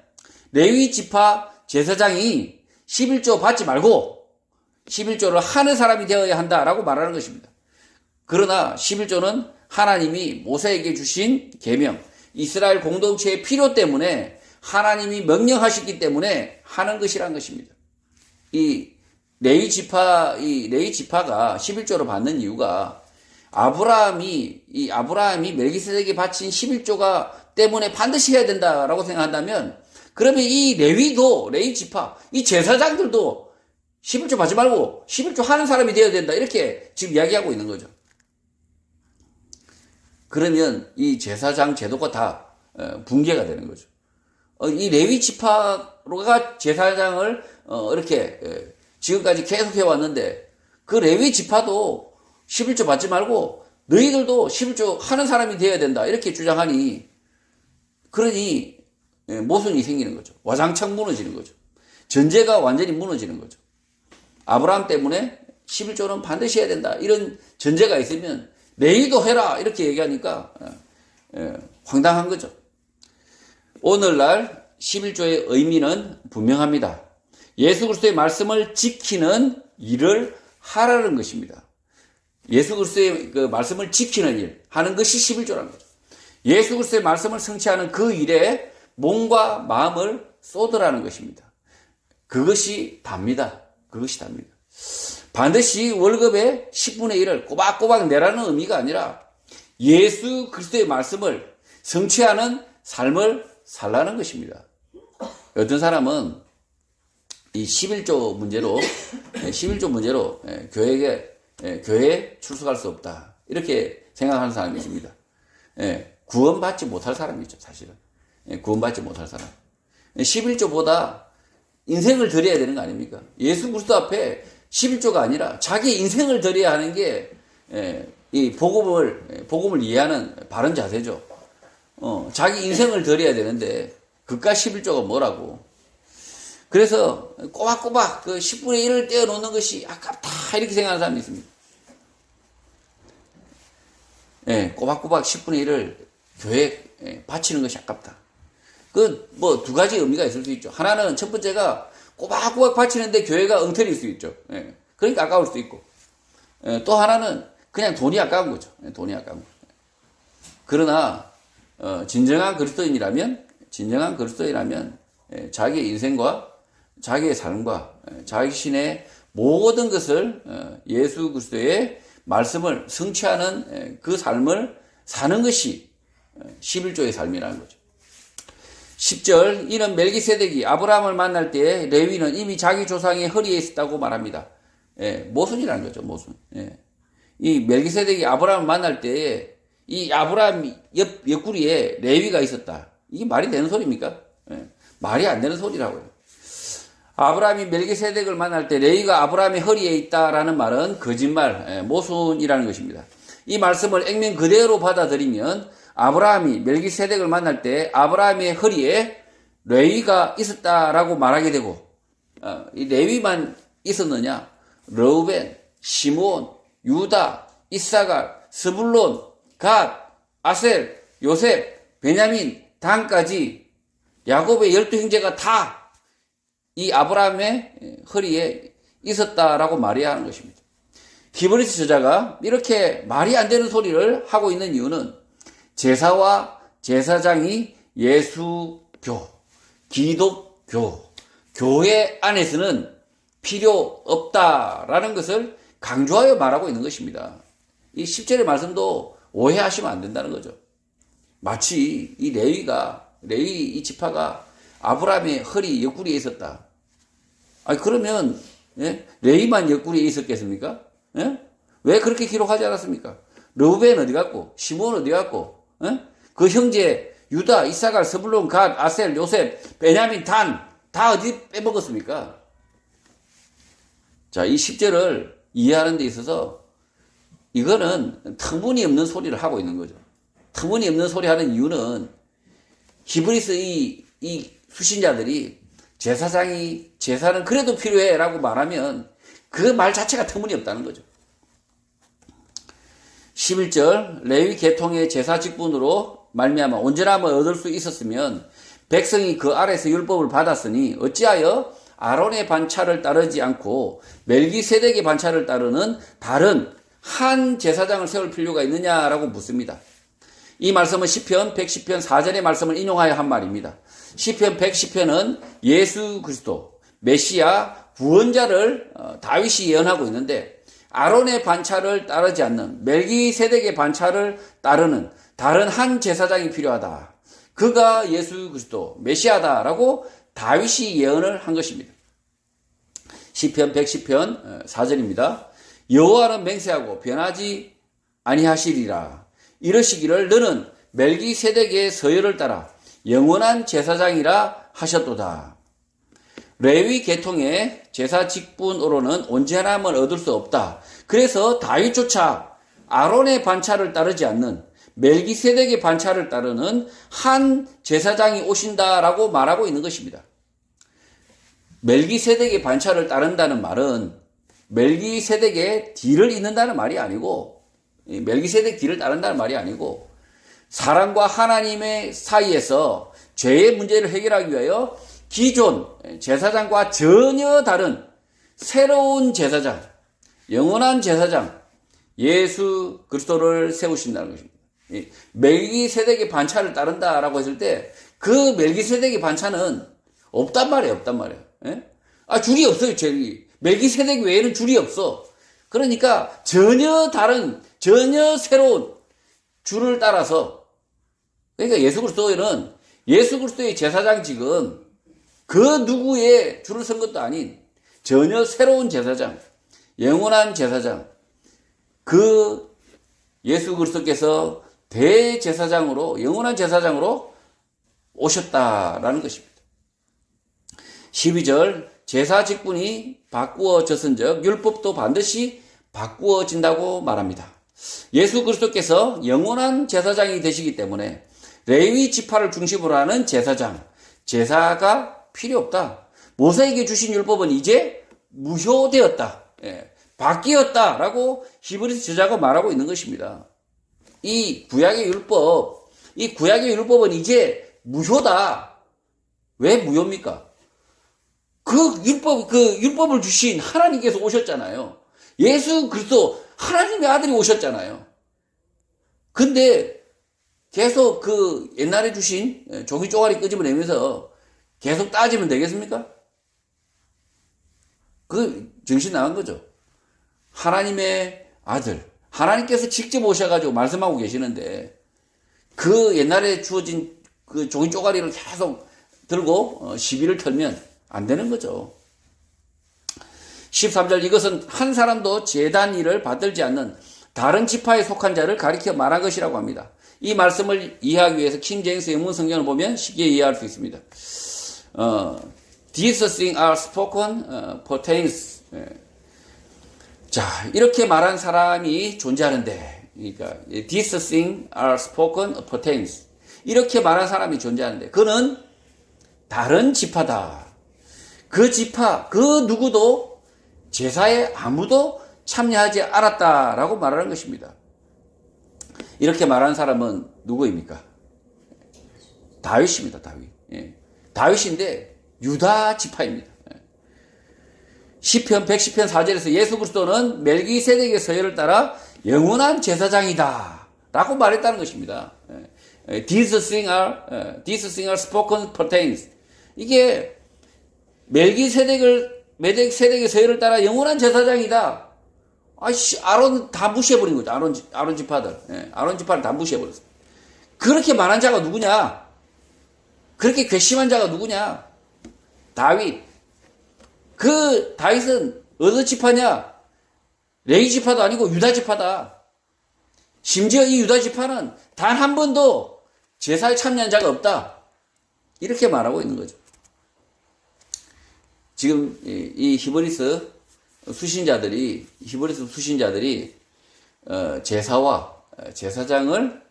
레위 지파 제사장이 11조 받지 말고 11조를 하는 사람이 되어야 한다라고 말하는 것입니다. 그러나 11조는 하나님이 모세에게 주신 계명, 이스라엘 공동체의 필요 때문에 하나님이 명령하셨기 때문에 하는 것이란 것입니다. 이 레위 지파가 11조를 받는 이유가 아브라함이 멜기세덱에게 바친 11조가 때문에 반드시 해야 된다라고 생각한다면 그러면 이 레위 지파, 이 제사장들도 11조 받지 말고 11조 하는 사람이 되어야 된다. 이렇게 지금 이야기하고 있는 거죠. 그러면 이 제사장 제도가 다 붕괴가 되는 거죠. 이 레위 지파가 제사장을 이렇게 지금까지 계속 해왔는데 그 레위 지파도 11조 받지 말고 너희들도 11조 하는 사람이 되어야 된다. 이렇게 주장하니 그러니 모순이 생기는 거죠. 와장창 무너지는 거죠. 전제가 완전히 무너지는 거죠. 아브라함 때문에 11조는 반드시 해야 된다. 이런 전제가 있으면 레위도 해라. 이렇게 얘기하니까 황당한 거죠. 오늘날 11조의 의미는 분명합니다. 예수 그리스도의 말씀을 지키는 일을 하라는 것입니다. 예수 그리스도의 그 말씀을 지키는 일, 하는 것이 11조라는 거죠. 예수 그리스도의 말씀을 성취하는 그 일에 몸과 마음을 쏟으라는 것입니다. 그것이 답니다. 그것이 답니다. 반드시 월급의 10분의 1을 꼬박꼬박 내라는 의미가 아니라 예수 그리스도의 말씀을 성취하는 삶을 살라는 것입니다. 어떤 사람은 이 11조 문제로 교회에 교회에 출석할 수 없다. 이렇게 생각하는 사람이 있습니다. 구원받지 못할 사람이죠, 사실은. 구원받지 못할 사람. 11조보다 인생을 드려야 되는 거 아닙니까? 예수 그리스도 앞에 11조가 아니라 자기 인생을 드려야 하는 게 이 복음을 이해하는 바른 자세죠. 자기 인생을 드려야 되는데 그깟 11조가 뭐라고. 그래서 꼬박꼬박 그 10분의 1을 떼어놓는 것이 아깝다 이렇게 생각하는 사람이 있습니다. 꼬박꼬박 10분의 1을 교회에 바치는 것이 아깝다. 뭐 두 가지 의미가 있을 수 있죠. 하나는 첫 번째가 꼬박꼬박 바치는데 교회가 엉터리일 수 있죠. 그러니까 아까울 수도 있고. 또 하나는 그냥 돈이 아까운 거죠. 돈이 아까운 거. 그러나 진정한 그리스도인이라면 자기의 인생과 자기의 삶과 자신의 모든 것을 예수 그리스도의 말씀을 성취하는 그 삶을 사는 것이 11조의 삶이라는 거죠. 10절, 이는 멜기세덱이 아브라함을 만날 때에 레위는 이미 자기 조상의 허리에 있었다고 말합니다. 모순이라는 거죠, 모순. 이 멜기세덱이 아브라함을 만날 때에 이 아브라함 옆구리에 레위가 있었다. 이게 말이 되는 소리입니까? 말이 안 되는 소리라고요. 아브라함이 멜기세덱을 만날 때 레위가 아브라함의 허리에 있다라는 말은 거짓말, 모순이라는 것입니다. 이 말씀을 액면 그대로 받아들이면 아브라함이 멜기세덱을 만날 때 아브라함의 허리에 레위가 있었다라고 말하게 되고, 이 레위만 있었느냐? 르우벤, 시므온, 유다, 이사갈, 스불론, 갓, 아셀, 요셉, 베냐민, 단까지 야곱의 12형제가 다 이 아브라함의 허리에 있었다라고 말해야 하는 것입니다. 히브리서 저자가 이렇게 말이 안 되는 소리를 하고 있는 이유는 제사와 제사장이 예수교, 기독교, 교회 안에서는 필요 없다라는 것을 강조하여 말하고 있는 것입니다. 이 10절의 말씀도 오해하시면 안 된다는 거죠. 마치 이 레위 이 지파가 아브라함의 허리 옆구리에 있었다. 그러면 레위만 옆구리에 있었겠습니까? 왜 그렇게 기록하지 않았습니까? 르우벤 어디 갔고, 시므온 어디 갔고, 그 형제 유다, 이사갈, 스불론, 갓, 아셀, 요셉, 베냐민, 단 다 어디 빼먹었습니까? 자, 이 10절을 이해하는 데 있어서 이거는 터무니없는 소리를 하고 있는 거죠. 터무니없는 소리 하는 이유는 히브리서 이 수신자들이 제사는 그래도 필요해 라고 말하면 그 말 자체가 터무니없다는 거죠. 11절, 레위 계통의 제사 직분으로 말미암아 온전함을 얻을 수 있었으면 백성이 그 아래서 율법을 받았으니 어찌하여 아론의 반차를 따르지 않고 멜기세덱의 반차를 따르는 다른 한 제사장을 세울 필요가 있느냐라고 묻습니다. 이 말씀은 시편 110편 4절의 말씀을 인용하여 한 말입니다. 시편 110편은 예수 그리스도 메시아 구원자를 다윗이 예언하고 있는데 아론의 반차를 따르지 않는 멜기세덱의 반차를 따르는 다른 한 제사장이 필요하다. 그가 예수 그리스도 메시아다라고 다윗이 예언을 한 것입니다. 시편 110편 4절입니다. 여호와는 맹세하고 변하지 아니하시리라. 이러시기를 너는 멜기세덱의 서열을 따라 영원한 제사장이라 하셨도다. 레위 계통의 제사 직분으로는 온전함을 얻을 수 없다. 그래서 다윗조차 아론의 반차를 따르지 않는 멜기세덱의 반차를 따르는 한 제사장이 오신다라고 말하고 있는 것입니다. 멜기세덱의 반차를 따른다는 말은 멜기세덱의 뒤를 잇는다는 말이 아니고, 멜기세덱 뒤를 따른다는 말이 아니고, 사람과 하나님의 사이에서 죄의 문제를 해결하기 위하여 기존 제사장과 전혀 다른 새로운 제사장, 영원한 제사장, 예수 그리스도를 세우신다는 것입니다. 멜기세덱의 반차를 따른다라고 했을 때 그 멜기세덱의 반차는 없단 말이에요, 없단 말이에요. 줄이 없어요, 줄이. 멜기세덱 외에는 줄이 없어. 그러니까 전혀 다른, 전혀 새로운 줄을 따라서, 그러니까 예수 그리스도는 예수 그리스도의 제사장직은 그 누구의 줄을 선 것도 아닌 전혀 새로운 제사장, 영원한 제사장, 그 예수 그리스도께서 대제사장으로, 영원한 제사장으로 오셨다라는 것입니다. 12절, 제사 직분이 바꾸어졌은즉 율법도 반드시 바꾸어진다고 말합니다. 예수 그리스도께서 영원한 제사장이 되시기 때문에 레위 지파를 중심으로 하는 제사가 필요 없다. 모세에게 주신 율법은 이제 무효되었다. 바뀌었다라고 히브리서 저자가 말하고 있는 것입니다. 이 구약의 율법은 이제 무효다. 왜 무효입니까? 그 율법을 주신 하나님께서 오셨잖아요. 예수 그리스도 하나님의 아들이 오셨잖아요. 근데 계속 그 옛날에 주신 종이 쪼가리 끄집어내면서 계속 따지면 되겠습니까? 그 정신 나간 거죠. 하나님의 아들, 하나님께서 직접 오셔가지고 말씀하고 계시는데 그 옛날에 주어진 그 종이 쪼가리를 계속 들고 시비를 털면 안 되는 거죠. 13절, 이것은 한 사람도 제단 일을 받들지 않는 다른 지파에 속한 자를 가리켜 말한 것이라고 합니다. 이 말씀을 이해하기 위해서 킹제임스 영문 성경을 보면 쉽게 이해할 수 있습니다. These things are spoken pertains. 자, 이렇게 말한 사람이 존재하는데, 그러니까 These things are spoken pertains. 이렇게 말한 사람이 존재하는데, 그는 다른 지파다. 그 지파, 그 누구도 제사에 아무도 참여하지 않았다라고 말하는 것입니다. 이렇게 말하는 사람은 누구입니까? 다윗입니다. 다윗. 다윗인데 유다 지파입니다. 시편 110편 4절에서 예수 그리스도는 멜기세덱의 서열을 따라 영원한 제사장이다 라고 말했다는 것입니다. These things are spoken pertains. 이게 멜기세덱의 서열을 따라 영원한 제사장이다. 아론 다 무시해버린 거죠. 아론 지파들. 아론 지파를 다 무시해버렸어요. 그렇게 말한 자가 누구냐? 그렇게 괘씸한 자가 누구냐? 다윗. 그 다윗은 어느 지파냐? 레위 지파도 아니고 유다 지파다. 심지어 이 유다 지파는 단 한 번도 제사에 참여한 자가 없다. 이렇게 말하고 있는 거죠. 지금 이 히브리서 수신자들이 제사와 제사장을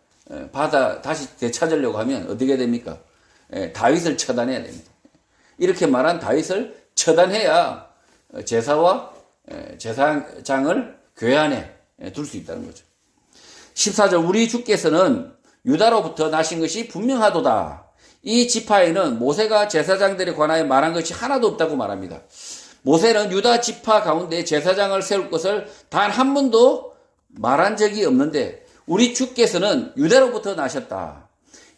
다시 되찾으려고 하면 어떻게 됩니까? 다윗을 처단해야 됩니다. 이렇게 말한 다윗을 처단해야 제사와 제사장을 교회 안에 둘 수 있다는 거죠. 14절, 우리 주께서는 유다로부터 나신 것이 분명하도다. 이 지파에는 모세가 제사장들에 관하여 말한 것이 하나도 없다고 말합니다. 모세는 유다 지파 가운데 제사장을 세울 것을 단 한 번도 말한 적이 없는데 우리 주께서는 유다로부터 나셨다.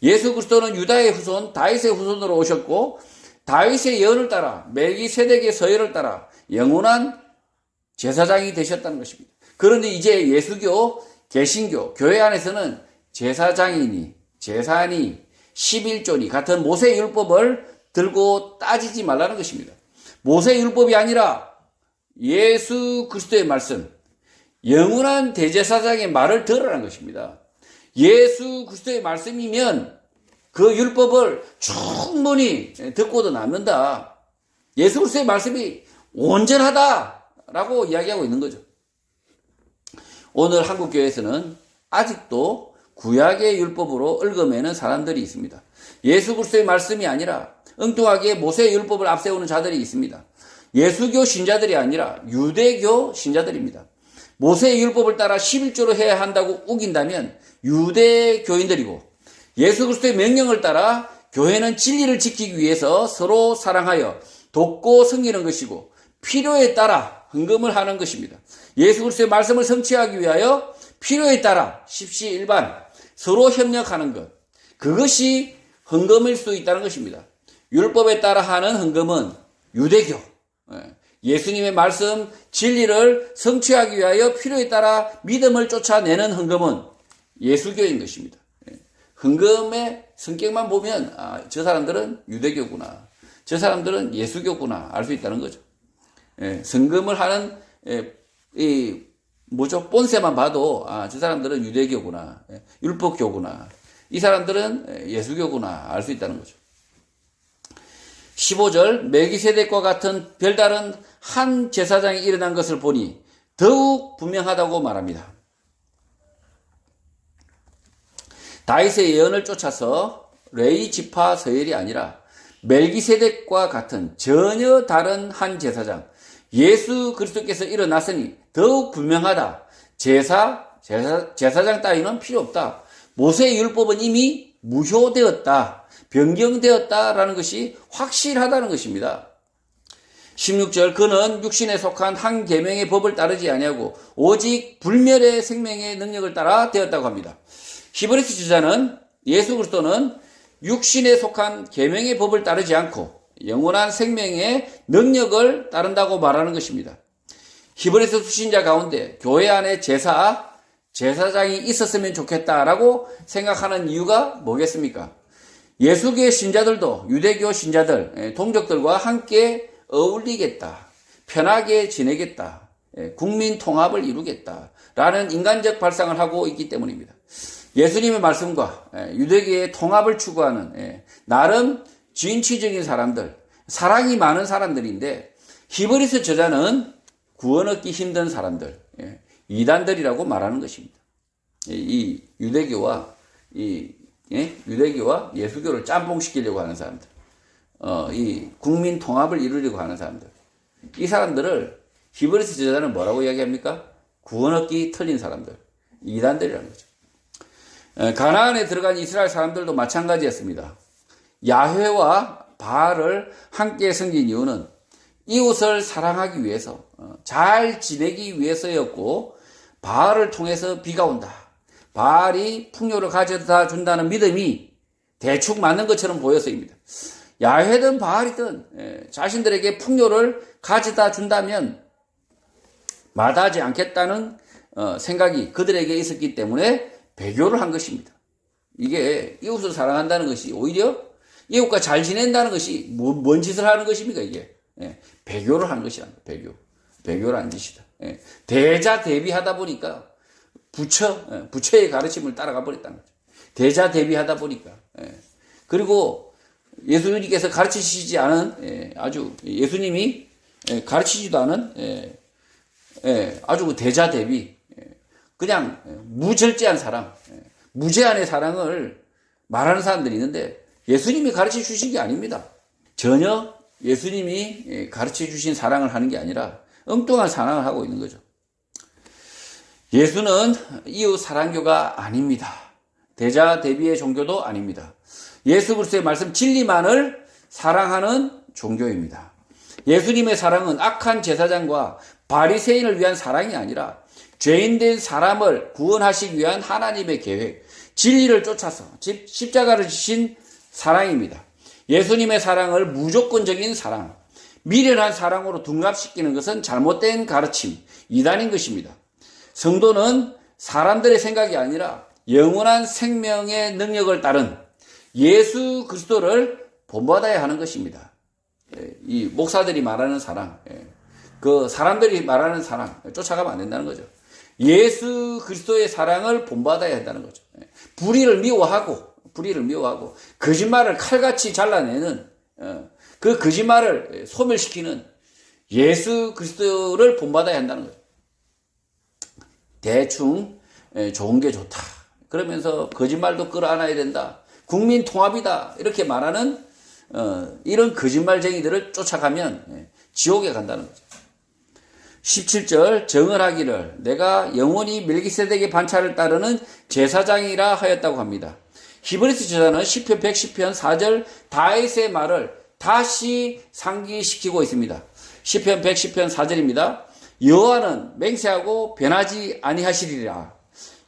예수 그리스도는 유다의 후손 다윗의 후손으로 오셨고 다윗의 예언을 따라 멜기세덱의 서열을 따라 영원한 제사장이 되셨다는 것입니다. 그런데 이제 예수교, 개신교, 교회 안에서는 제사장이니 제사니 11조니 같은 모세의 율법을 들고 따지지 말라는 것입니다. 모세의 율법이 아니라 예수 그리스도의 말씀, 영원한 대제사장의 말을 들으라는 것입니다. 예수 그리스도의 말씀이면 그 율법을 충분히 듣고도 남는다. 예수 그리스도의 말씀이 온전하다라고 이야기하고 있는 거죠. 오늘 한국교회에서는 아직도 구약의 율법으로 얽어매는 사람들이 있습니다. 예수 그리스도의 말씀이 아니라 엉뚱하게 모세의 율법을 앞세우는 자들이 있습니다. 예수교 신자들이 아니라 유대교 신자들입니다. 모세의 율법을 따라 11조로 해야 한다고 우긴다면 유대교인들이고 예수 그리스도의 명령을 따라 교회는 진리를 지키기 위해서 서로 사랑하여 돕고 섬기는 것이고 필요에 따라 헌금을 하는 것입니다. 예수 그리스도의 말씀을 성취하기 위하여 필요에 따라 십시일반 서로 협력하는 것, 그것이 헌금일 수 있다는 것입니다. 율법에 따라 하는 헌금은 유대교, 예수님의 말씀 진리를 성취하기 위하여 필요에 따라 믿음을 쫓아내는 헌금은 예수교인 것입니다. 헌금의 성격만 보면 저 사람들은 유대교구나, 저 사람들은 예수교구나 알 수 있다는 거죠. 헌금을 하는 이 뭐죠? 본세만 봐도 저 사람들은 유대교구나, 율법교구나, 이 사람들은 예수교구나 알 수 있다는 거죠. 15절 멜기세덱과 같은 별다른 한 제사장이 일어난 것을 보니 더욱 분명하다고 말합니다. 다윗의 예언을 쫓아서 레위 지파 서열이 아니라 멜기세덱과 같은 전혀 다른 한 제사장 예수 그리스도께서 일어났으니 더욱 분명하다. 제사장 따위는 필요 없다. 모세의 율법은 이미 무효되었다. 변경되었다라는 것이 확실하다는 것입니다. 16절 그는 육신에 속한 한 계명의 법을 따르지 아니하고 오직 불멸의 생명의 능력을 따라 되었다고 합니다. 히브리서 저자는 예수 그리스도는 육신에 속한 계명의 법을 따르지 않고 영원한 생명의 능력을 따른다고 말하는 것입니다. 히브리서 수신자 가운데 교회 안에 제사장이 있었으면 좋겠다라고 생각하는 이유가 뭐겠습니까? 예수교의 신자들도 유대교 신자들, 동족들과 함께 어울리겠다, 편하게 지내겠다, 국민 통합을 이루겠다라는 인간적 발상을 하고 있기 때문입니다. 예수님의 말씀과 유대교의 통합을 추구하는 나름 진취적인 사람들, 사랑이 많은 사람들인데 히브리서 저자는 구원 얻기 힘든 사람들, 이단들이라고 말하는 것입니다. 이 유대교와 예수교를 짬뽕시키려고 하는 사람들, 이 국민 통합을 이루려고 하는 사람들, 이 사람들을 히브리서 저자는 뭐라고 이야기합니까? 구원 얻기 틀린 사람들, 이단들이라는 거죠. 가나안에 들어간 이스라엘 사람들도 마찬가지였습니다. 야훼와 바알을 함께 섬긴 이유는 이웃을 사랑하기 위해서, 잘 지내기 위해서였고, 바알을 통해서 비가 온다. 바알이 풍요를 가져다 준다는 믿음이 대충 맞는 것처럼 보여서입니다. 야훼든 바알이든 자신들에게 풍요를 가져다 준다면 마다하지 않겠다는 생각이 그들에게 있었기 때문에 배교를 한 것입니다. 이게 이웃을 사랑한다는 것이 오히려 이웃과 잘 지낸다는 것이 뭔 짓을 하는 것입니까? 이게 배교를 하는 것이란 배교. 배교를 한 짓이다. 대자 대비하다 보니까 부처의 가르침을 따라가 버렸다는 거죠. 대자 대비하다 보니까. 그리고 예수님께서 가르치시지 않은 아주 예수님이 가르치지도 않은 아주 대자 대비, 그냥 무절제한 사랑, 무제한의 사랑을 말하는 사람들이 있는데 예수님이 가르쳐 주신 게 아닙니다. 전혀 예수님이 가르쳐 주신 사랑을 하는 게 아니라 엉뚱한 사랑을 하고 있는 거죠. 예수는 이웃 사랑교가 아닙니다. 대자 대비의 종교도 아닙니다. 예수 그리스도의 말씀 진리만을 사랑하는 종교입니다. 예수님의 사랑은 악한 제사장과 바리새인을 위한 사랑이 아니라 죄인된 사람을 구원하시기 위한 하나님의 계획, 진리를 쫓아서 십자가를 지신 사랑입니다. 예수님의 사랑을 무조건적인 사랑, 미련한 사랑으로 둔갑시키는 것은 잘못된 가르침, 이단인 것입니다. 성도는 사람들의 생각이 아니라 영원한 생명의 능력을 따른 예수 그리스도를 본받아야 하는 것입니다. 이 목사들이 말하는 사랑, 그 사람들이 말하는 사랑 쫓아가면 안 된다는 거죠. 예수 그리스도의 사랑을 본받아야 한다는 거죠. 불의를 미워하고 거짓말을 칼같이 잘라내는 그 거짓말을 소멸시키는 예수 그리스도를 본받아야 한다는 거죠. 대충 좋은 게 좋다. 그러면서 거짓말도 끌어안아야 된다. 국민 통합이다. 이렇게 말하는 이런 거짓말쟁이들을 쫓아가면 지옥에 간다는 거죠. 17절 정을 하기를 내가 영원히 멜기세덱의 반차를 따르는 제사장이라 하였다고 합니다. 히브리서 저자는 시편 110편 4절 다윗의 말을 다시 상기시키고 있습니다. 시편 110편 4절입니다. 여호와는 맹세하고 변하지 아니하시리라.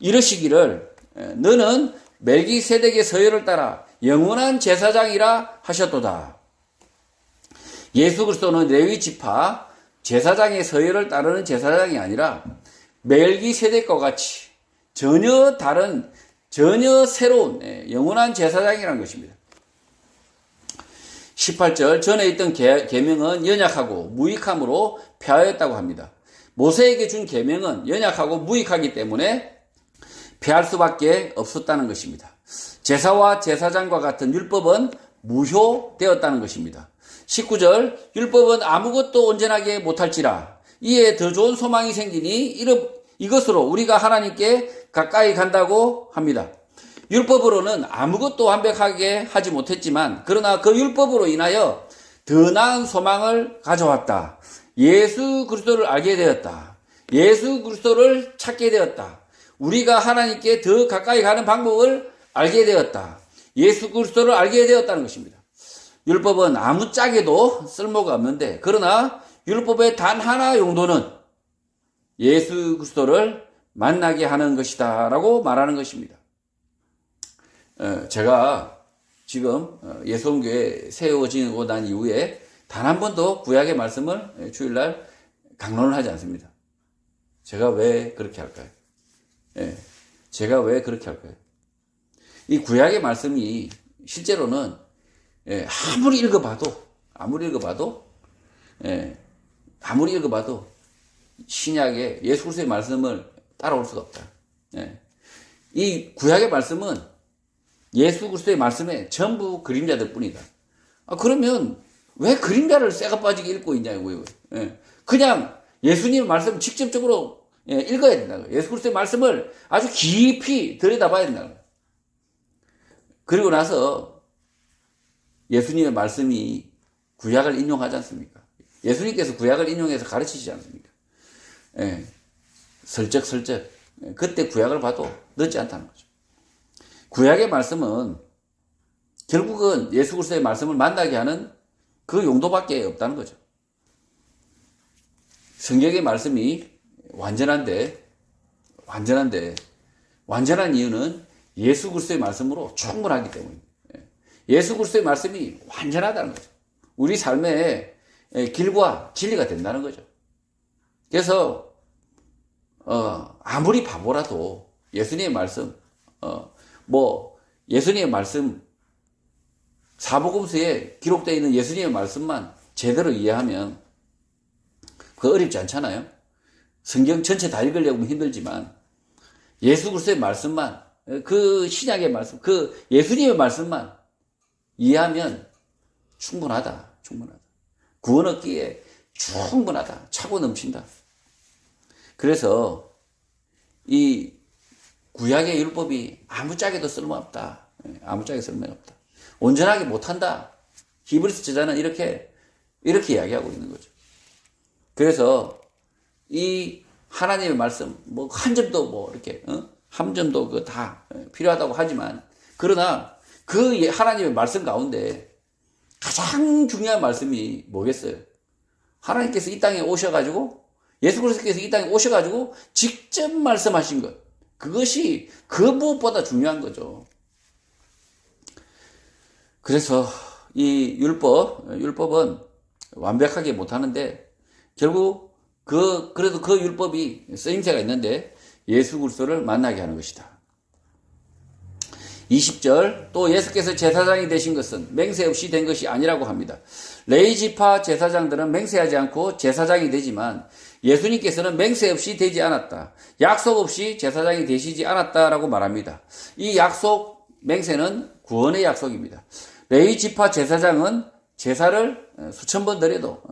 이르시기를 너는 멜기세덱의 서열을 따라 영원한 제사장이라 하셨도다. 예수 그리스도는 레위 지파 제사장의 서열을 따르는 제사장이 아니라 멜기세덱과 같이 전혀 다른, 전혀 새로운 영원한 제사장이라는 것입니다. 18절 전에 있던 계명은 연약하고 무익함으로 폐하였다고 합니다. 모세에게 준 계명은 연약하고 무익하기 때문에 폐할 수밖에 없었다는 것입니다. 제사와 제사장과 같은 율법은 무효되었다는 것입니다. 19절 율법은 아무것도 온전하게 못할지라 이에 더 좋은 소망이 생기니 이것으로 우리가 하나님께 가까이 간다고 합니다. 율법으로는 아무것도 완벽하게 하지 못했지만 그러나 그 율법으로 인하여 더 나은 소망을 가져왔다. 예수 그리스도를 알게 되었다. 예수 그리스도를 찾게 되었다. 우리가 하나님께 더 가까이 가는 방법을 알게 되었다. 예수 그리스도를 알게 되었다는 것입니다. 율법은 아무짝에도 쓸모가 없는데 그러나 율법의 단 하나 용도는 예수 그리스도를 만나게 하는 것이다 라고 말하는 것입니다. 제가 지금 예수원교회 세워지고 난 이후에 단 한 번도 구약의 말씀을 주일날 강론을 하지 않습니다. 제가 왜 그렇게 할까요? 제가 왜 그렇게 할까요? 이 구약의 말씀이 실제로는 아무리 읽어봐도 신약의 예수 그리스도의 말씀을 따라올 수가 없다. 이 구약의 말씀은 예수 그리스도의 말씀에 전부 그림자들 뿐이다. 그러면 왜 그림자를 쇠가 빠지게 읽고 있냐고요. 그냥 예수님의 말씀 직접적으로 읽어야 된다. 예수 그리스도의 말씀을 아주 깊이 들여다봐야 된다. 그리고 나서 예수님의 말씀이 구약을 인용하지 않습니까? 예수님께서 구약을 인용해서 가르치시지 않습니까? 슬쩍슬쩍 그때 구약을 봐도 늦지 않다는 거죠. 구약의 말씀은 결국은 예수 그리스도의 말씀을 만나게 하는 그 용도밖에 없다는 거죠. 성경의 말씀이 완전한 이유는 예수 그리스도의 말씀으로 충분하기 때문입니다. 예수 그리스도의 말씀이 완전하다는 거죠. 우리 삶의 길과 진리가 된다는 거죠. 그래서 아무리 바보라도 예수님의 말씀, 예수님의 말씀, 사복음서에 기록되어 있는 예수님의 말씀만 제대로 이해하면 그거 어렵지 않잖아요. 성경 전체 다 읽으려면 힘들지만 예수 그리스도의 말씀만, 그 신약의 말씀, 그 예수님의 말씀만 이해하면 충분하다. 구원 얻기에 충분하다. 차고 넘친다. 그래서 이 구약의 율법이 아무짝에도 쓸모없다. 온전하게 못한다. 히브리서 저자는 이렇게 이야기하고 있는 거죠. 그래서 이 하나님의 말씀, 한 점도 한 점도 다 필요하다고 하지만, 그러나 그 하나님의 말씀 가운데 가장 중요한 말씀이 뭐겠어요? 하나님께서 이 땅에 오셔가지고, 예수 그리스도께서 이 땅에 오셔가지고 직접 말씀하신 것. 그것이 그 무엇보다 중요한 거죠. 그래서 이 율법은 완벽하게 못하는데 결국 그래도 그 율법이 쓰임새가 있는데 예수 그리스도를 만나게 하는 것이다. 20절 또 예수께서 제사장이 되신 것은 맹세 없이 된 것이 아니라고 합니다. 레위지파 제사장들은 맹세하지 않고 제사장이 되지만 예수님께서는 맹세 없이 되지 않았다. 약속 없이 제사장이 되시지 않았다라고 말합니다. 이 약속, 맹세는 구원의 약속입니다. 레위지파 제사장은 제사를 수천 번 드려도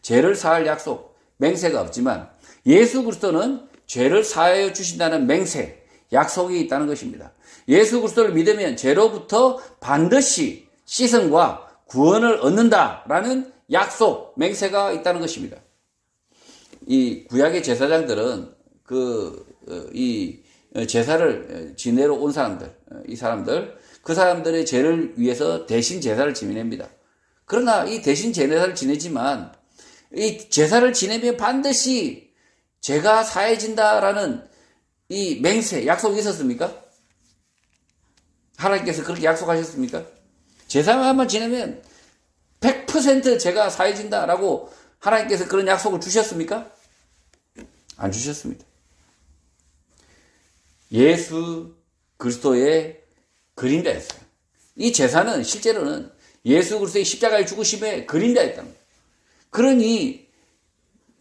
죄를 사할 약속, 맹세가 없지만 예수 그리스도는 죄를 사하여 주신다는 맹세, 약속이 있다는 것입니다. 예수 그리스도를 믿으면 죄로부터 반드시 씻음과 구원을 얻는다라는 약속, 맹세가 있다는 것입니다. 이 구약의 제사장들은 이 제사를 지내러 온 사람들, 그 사람들의 죄를 위해서 대신 제사를 지냅니다. 그러나 이 대신 제사를 지내지만 이 제사를 지내면 반드시 죄가 사해진다라는 이 맹세, 약속이 있었습니까? 하나님께서 그렇게 약속하셨습니까? 제사만 지내면 100% 죄가 사해진다라고 하나님께서 그런 약속을 주셨습니까? 안 주셨습니다. 예수 그리스도의 그림자였어요. 이 제사는 실제로는 예수 그리스도의 십자가의 죽으심의 그림자였다는 거예요. 그러니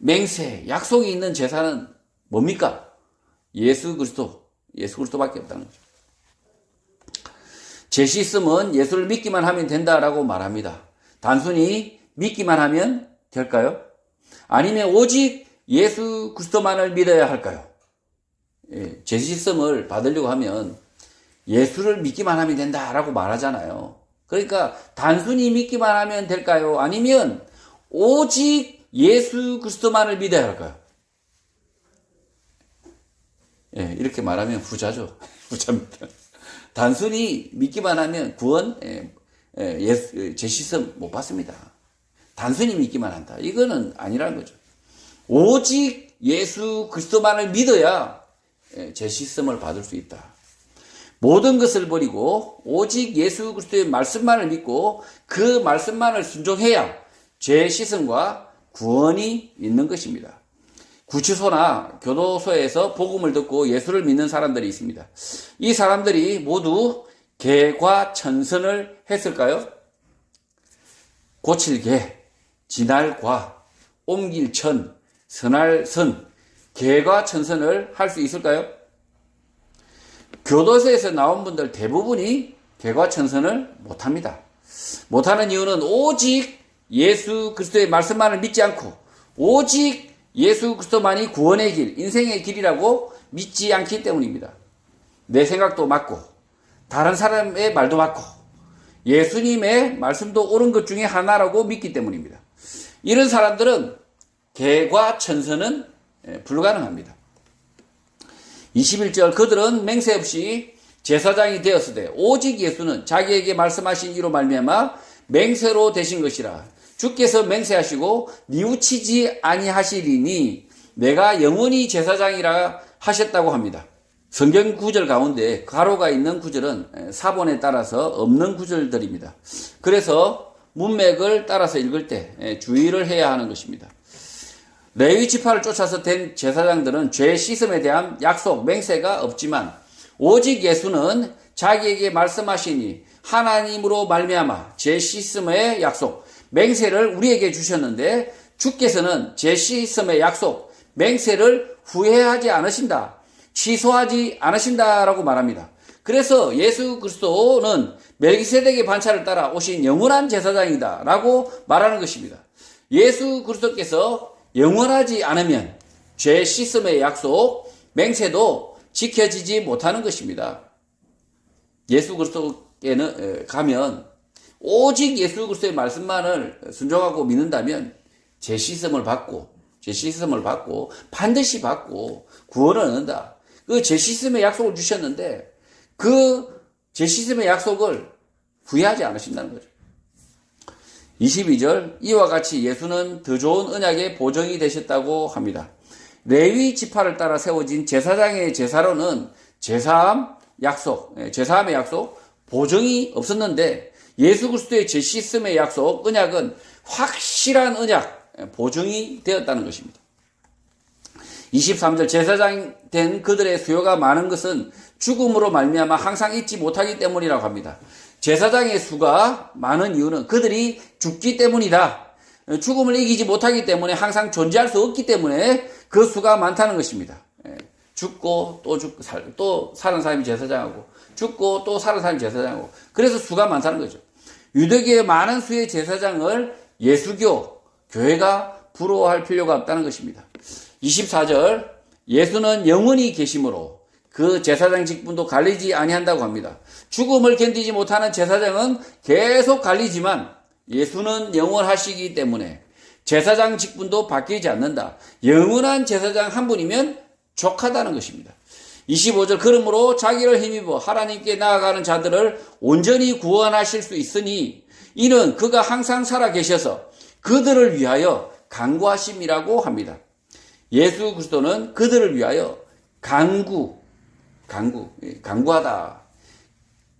맹세, 약속이 있는 제사는 뭡니까? 예수 그리스도밖에 없다는 거죠. 제시씀은 예수를 믿기만 하면 된다라고 말합니다. 단순히 믿기만 하면 될까요? 아니면 오직 예수 그리스도만을 믿어야 할까요? 제시씀을 받으려고 하면 예수를 믿기만 하면 된다라고 말하잖아요. 그러니까 단순히 믿기만 하면 될까요? 아니면 오직 예수 그리스도만을 믿어야 할까요? 이렇게 말하면 후자죠. 후자입니다. 단순히 믿기만 하면 구원, 제시씀 못 받습니다. 단순히 믿기만 한다. 이거는 아니라는 거죠. 오직 예수 그리스도만을 믿어야 제시씀을 받을 수 있다. 모든 것을 버리고 오직 예수 그리스도의 말씀만을 믿고 그 말씀만을 순종해야 제시씀과 구원이 있는 것입니다. 구치소나 교도소에서 복음을 듣고 예수를 믿는 사람들이 있습니다. 이 사람들이 모두 개과천선을 했을까요? 고칠 개, 지날 과, 옮길 천, 선할 선, 개과천선을 할 수 있을까요? 교도소에서 나온 분들 대부분이 개과천선을 못합니다. 못하는 이유는 오직 예수 그리스도의 말씀만을 믿지 않고 오직 예수 그리스도만이 구원의 길, 인생의 길이라고 믿지 않기 때문입니다. 내 생각도 맞고 다른 사람의 말도 맞고 예수님의 말씀도 옳은 것 중에 하나라고 믿기 때문입니다. 이런 사람들은 개과천선은 불가능합니다. 21절 그들은 맹세 없이 제사장이 되었으되 오직 예수는 자기에게 말씀하신 이로 말미암아 맹세로 되신 것이라. 주께서 맹세하시고 뉘우치지 아니하시리니 내가 영원히 제사장이라 하셨다고 합니다. 성경 구절 가운데 가로가 있는 구절은 사본에 따라서 없는 구절들입니다. 그래서 문맥을 따라서 읽을 때 주의를 해야 하는 것입니다. 레위 지파를 쫓아서 된 제사장들은 죄 씻음에 대한 약속, 맹세가 없지만 오직 예수는 자기에게 말씀하시니 하나님으로 말미암아 죄 씻음의 약속, 맹세를 우리에게 주셨는데 주께서는 죄 씻음의 약속, 맹세를 후회하지 않으신다, 취소하지 않으신다라고 말합니다. 그래서 예수 그리스도는 멜기세덱의 반차를 따라 오신 영원한 제사장이다 라고 말하는 것입니다. 예수 그리스도께서 영원하지 않으면 죄 씻음의 약속, 맹세도 지켜지지 못하는 것입니다. 예수 그리스도께는 가면 오직 예수 그리스도의 말씀만을 순종하고 믿는다면 죄 씻음을 받고 반드시 받고 구원을 얻는다. 그 죄 씻음의 약속을 주셨는데 그 죄 씻음의 약속을 후회하지 않으신다는 거죠. 22절 이와 같이 예수는 더 좋은 언약의 보정이 되셨다고 합니다. 레위 지파를 따라 세워진 제사장의 제사로는 제사함의 약속, 보정이 없었는데 예수 그리스도의 죄 씻음의 약속, 언약은 확실한 언약, 보정이 되었다는 것입니다. 23절 제사장 된 그들의 수요가 많은 것은 죽음으로 말미암아 항상 잊지 못하기 때문이라고 합니다. 제사장의 수가 많은 이유는 그들이 죽기 때문이다. 죽음을 이기지 못하기 때문에 항상 존재할 수 없기 때문에 그 수가 많다는 것입니다. 죽고 또 사는 사람이 제사장하고 죽고 또 사는 사람이 제사장하고 그래서 수가 많다는 거죠. 유대교의 많은 수의 제사장을 예수교, 교회가 부러워할 필요가 없다는 것입니다. 24절 예수는 영원히 계심으로 그 제사장 직분도 갈리지 아니한다고 합니다. 죽음을 견디지 못하는 제사장은 계속 갈리지만 예수는 영원하시기 때문에 제사장 직분도 바뀌지 않는다. 영원한 제사장 한 분이면 족하다는 것입니다. 25절 그러므로 자기를 힘입어 하나님께 나아가는 자들을 온전히 구원하실 수 있으니 이는 그가 항상 살아 계셔서 그들을 위하여 간구하심이라고 합니다. 예수 그리스도는 그들을 위하여 간구하다,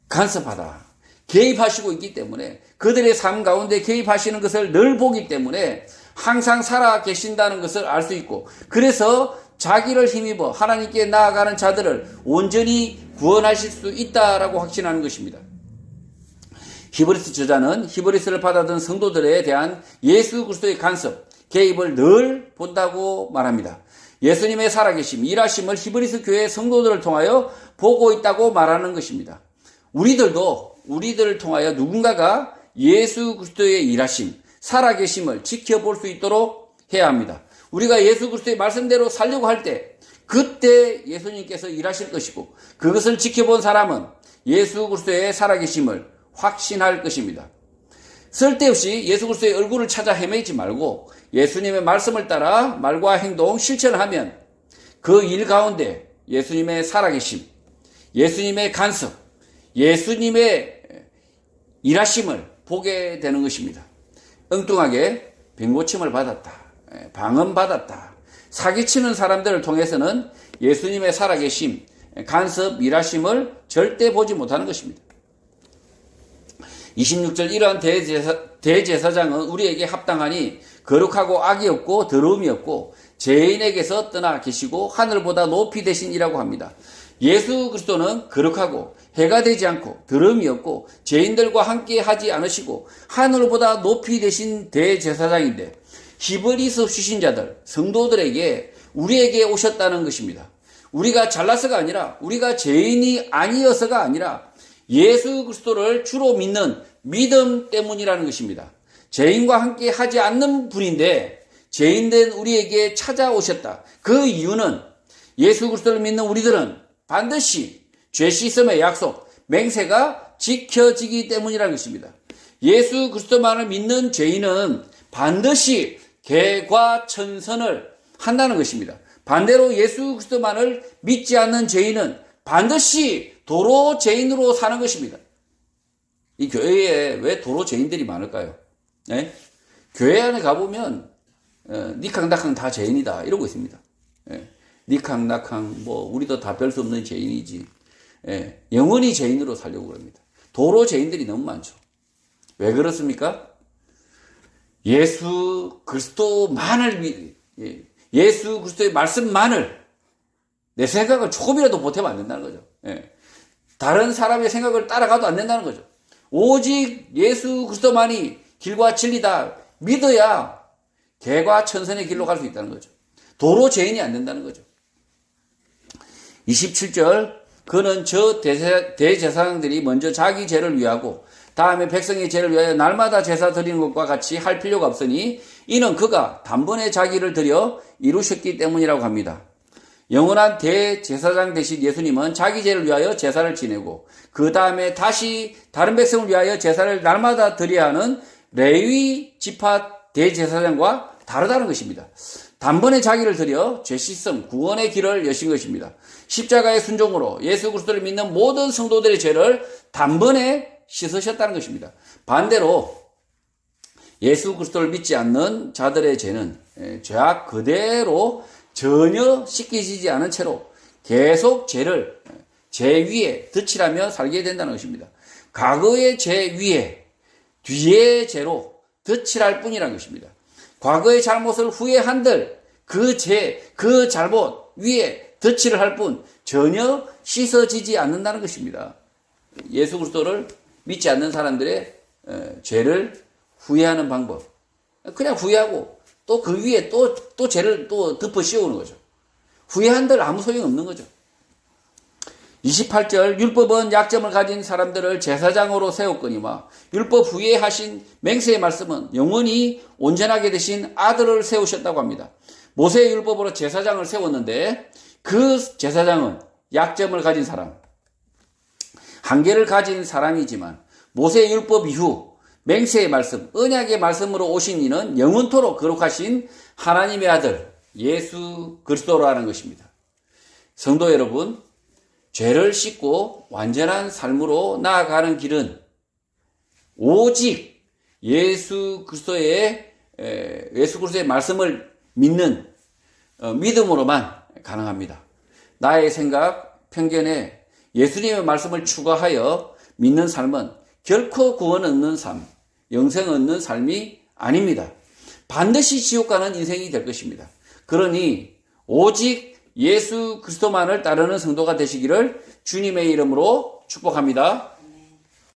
간섭하다, 개입하시고 있기 때문에 그들의 삶 가운데 개입하시는 것을 늘 보기 때문에 항상 살아 계신다는 것을 알 수 있고 그래서 자기를 힘입어 하나님께 나아가는 자들을 온전히 구원하실 수 있다라고 확신하는 것입니다. 히브리서 저자는 히브리서를 받아든 성도들에 대한 예수 그리스도의 간섭, 개입을 늘 본다고 말합니다. 예수님의 살아계심, 일하심을 히브리서 교회 성도들을 통하여 보고 있다고 말하는 것입니다. 우리들을 통하여 누군가가 예수 그리스도의 일하심, 살아계심을 지켜볼 수 있도록 해야 합니다. 우리가 예수 그리스도의 말씀대로 살려고 할 때 그때 예수님께서 일하실 것이고 그것을 지켜본 사람은 예수 그리스도의 살아계심을 확신할 것입니다. 쓸데없이 예수 그리스도의 얼굴을 찾아 헤매지 말고 예수님의 말씀을 따라 말과 행동, 실천을 하면 그 일 가운데 예수님의 살아계심, 예수님의 간섭, 예수님의 일하심을 보게 되는 것입니다. 엉뚱하게 병고침을 받았다, 방언받았다, 사기치는 사람들을 통해서는 예수님의 살아계심, 간섭, 일하심을 절대 보지 못하는 것입니다. 26절 이러한 대제사장은 우리에게 합당하니 거룩하고 악이 없고 더러움이 없고 죄인에게서 떠나 계시고 하늘보다 높이 되신이라고 합니다. 예수 그리스도는 거룩하고 해가 되지 않고 더러움이 없고 죄인들과 함께 하지 않으시고 하늘보다 높이 되신 대제사장인데 히브리서 수신자들, 성도들에게 우리에게 오셨다는 것입니다. 우리가 잘나서가 아니라 우리가 죄인이 아니어서가 아니라 예수 그리스도를 주로 믿는 믿음 때문이라는 것입니다. 죄인과 함께 하지 않는 분인데 죄인된 우리에게 찾아오셨다. 그 이유는 예수 그리스도를 믿는 우리들은 반드시 죄 씻음의 약속, 맹세가 지켜지기 때문이라는 것입니다. 예수 그리스도만을 믿는 죄인은 반드시 개과천선을 한다는 것입니다. 반대로 예수 그리스도만을 믿지 않는 죄인은 반드시 도로 죄인으로 사는 것입니다. 이 교회에 왜 도로 죄인들이 많을까요? 네? 교회 안에 가보면 니캉나캉 다 죄인이다 이러고 있습니다. 니캉나캉 우리도 다 별 수 없는 죄인이지. 영원히 죄인으로 살려고 그럽니다. 도로 죄인들이 너무 많죠. 왜 그렇습니까? 예수 그리스도만을 예수 그리스도의 말씀만을 내 생각을 조금이라도 보태면 안 된다는 거죠. 다른 사람의 생각을 따라가도 안 된다는 거죠. 오직 예수 그리스도만이 길과 진리다 믿어야 개과 천선의 길로 갈 수 있다는 거죠. 도로 죄인이 안 된다는 거죠. 27절 그는 저 대제사장들이 먼저 자기 죄를 위하고 다음에 백성의 죄를 위하여 날마다 제사 드리는 것과 같이 할 필요가 없으니 이는 그가 단번에 자기를 드려 이루셨기 때문이라고 합니다. 영원한 대제사장 되신 예수님은 자기 죄를 위하여 제사를 지내고 그 다음에 다시 다른 백성을 위하여 제사를 날마다 드려야 하는 레위 지파 대제사장과 다르다는 것입니다. 단번에 자기를 드려 죄 씻음, 구원의 길을 여신 것입니다. 십자가의 순종으로 예수 그리스도를 믿는 모든 성도들의 죄를 단번에 씻으셨다는 것입니다. 반대로 예수 그리스도를 믿지 않는 자들의 죄는 죄악 그대로 전혀 씻기지 않은 채로 계속 죄 위에 덧칠하며 살게 된다는 것입니다. 과거의 죄 위에 뒤의 죄로 덧칠할 뿐이라는 것입니다. 과거의 잘못을 후회한들 그 죄, 그 잘못 위에 덧칠을 할 뿐 전혀 씻어지지 않는다는 것입니다. 예수 그리스도를 믿지 않는 사람들의 죄를 후회하는 방법. 그냥 후회하고 또 그 위에 또 죄를 또 덮어 씌우는 거죠. 후회한들 아무 소용없는 거죠. 28절 율법은 약점을 가진 사람들을 제사장으로 세웠거니와 율법 후에 하신 맹세의 말씀은 영원히 온전하게 되신 아들을 세우셨다고 합니다. 모세의 율법으로 제사장을 세웠는데 그 제사장은 약점을 가진 사람, 한계를 가진 사람이지만 모세의 율법 이후 맹세의 말씀, 언약의 말씀으로 오신 이는 영원토록 거룩하신 하나님의 아들 예수 그리스도라는 것입니다. 성도 여러분, 죄를 씻고 완전한 삶으로 나아가는 길은 오직 예수 그리스도의 말씀을 믿는 믿음으로만 가능합니다. 나의 생각, 편견에 예수님의 말씀을 추가하여 믿는 삶은 결코 구원 얻는 삶, 영생 얻는 삶이 아닙니다. 반드시 지옥 가는 인생이 될 것입니다. 그러니 오직 예수 그리스도만을 따르는 성도가 되시기를 주님의 이름으로 축복합니다.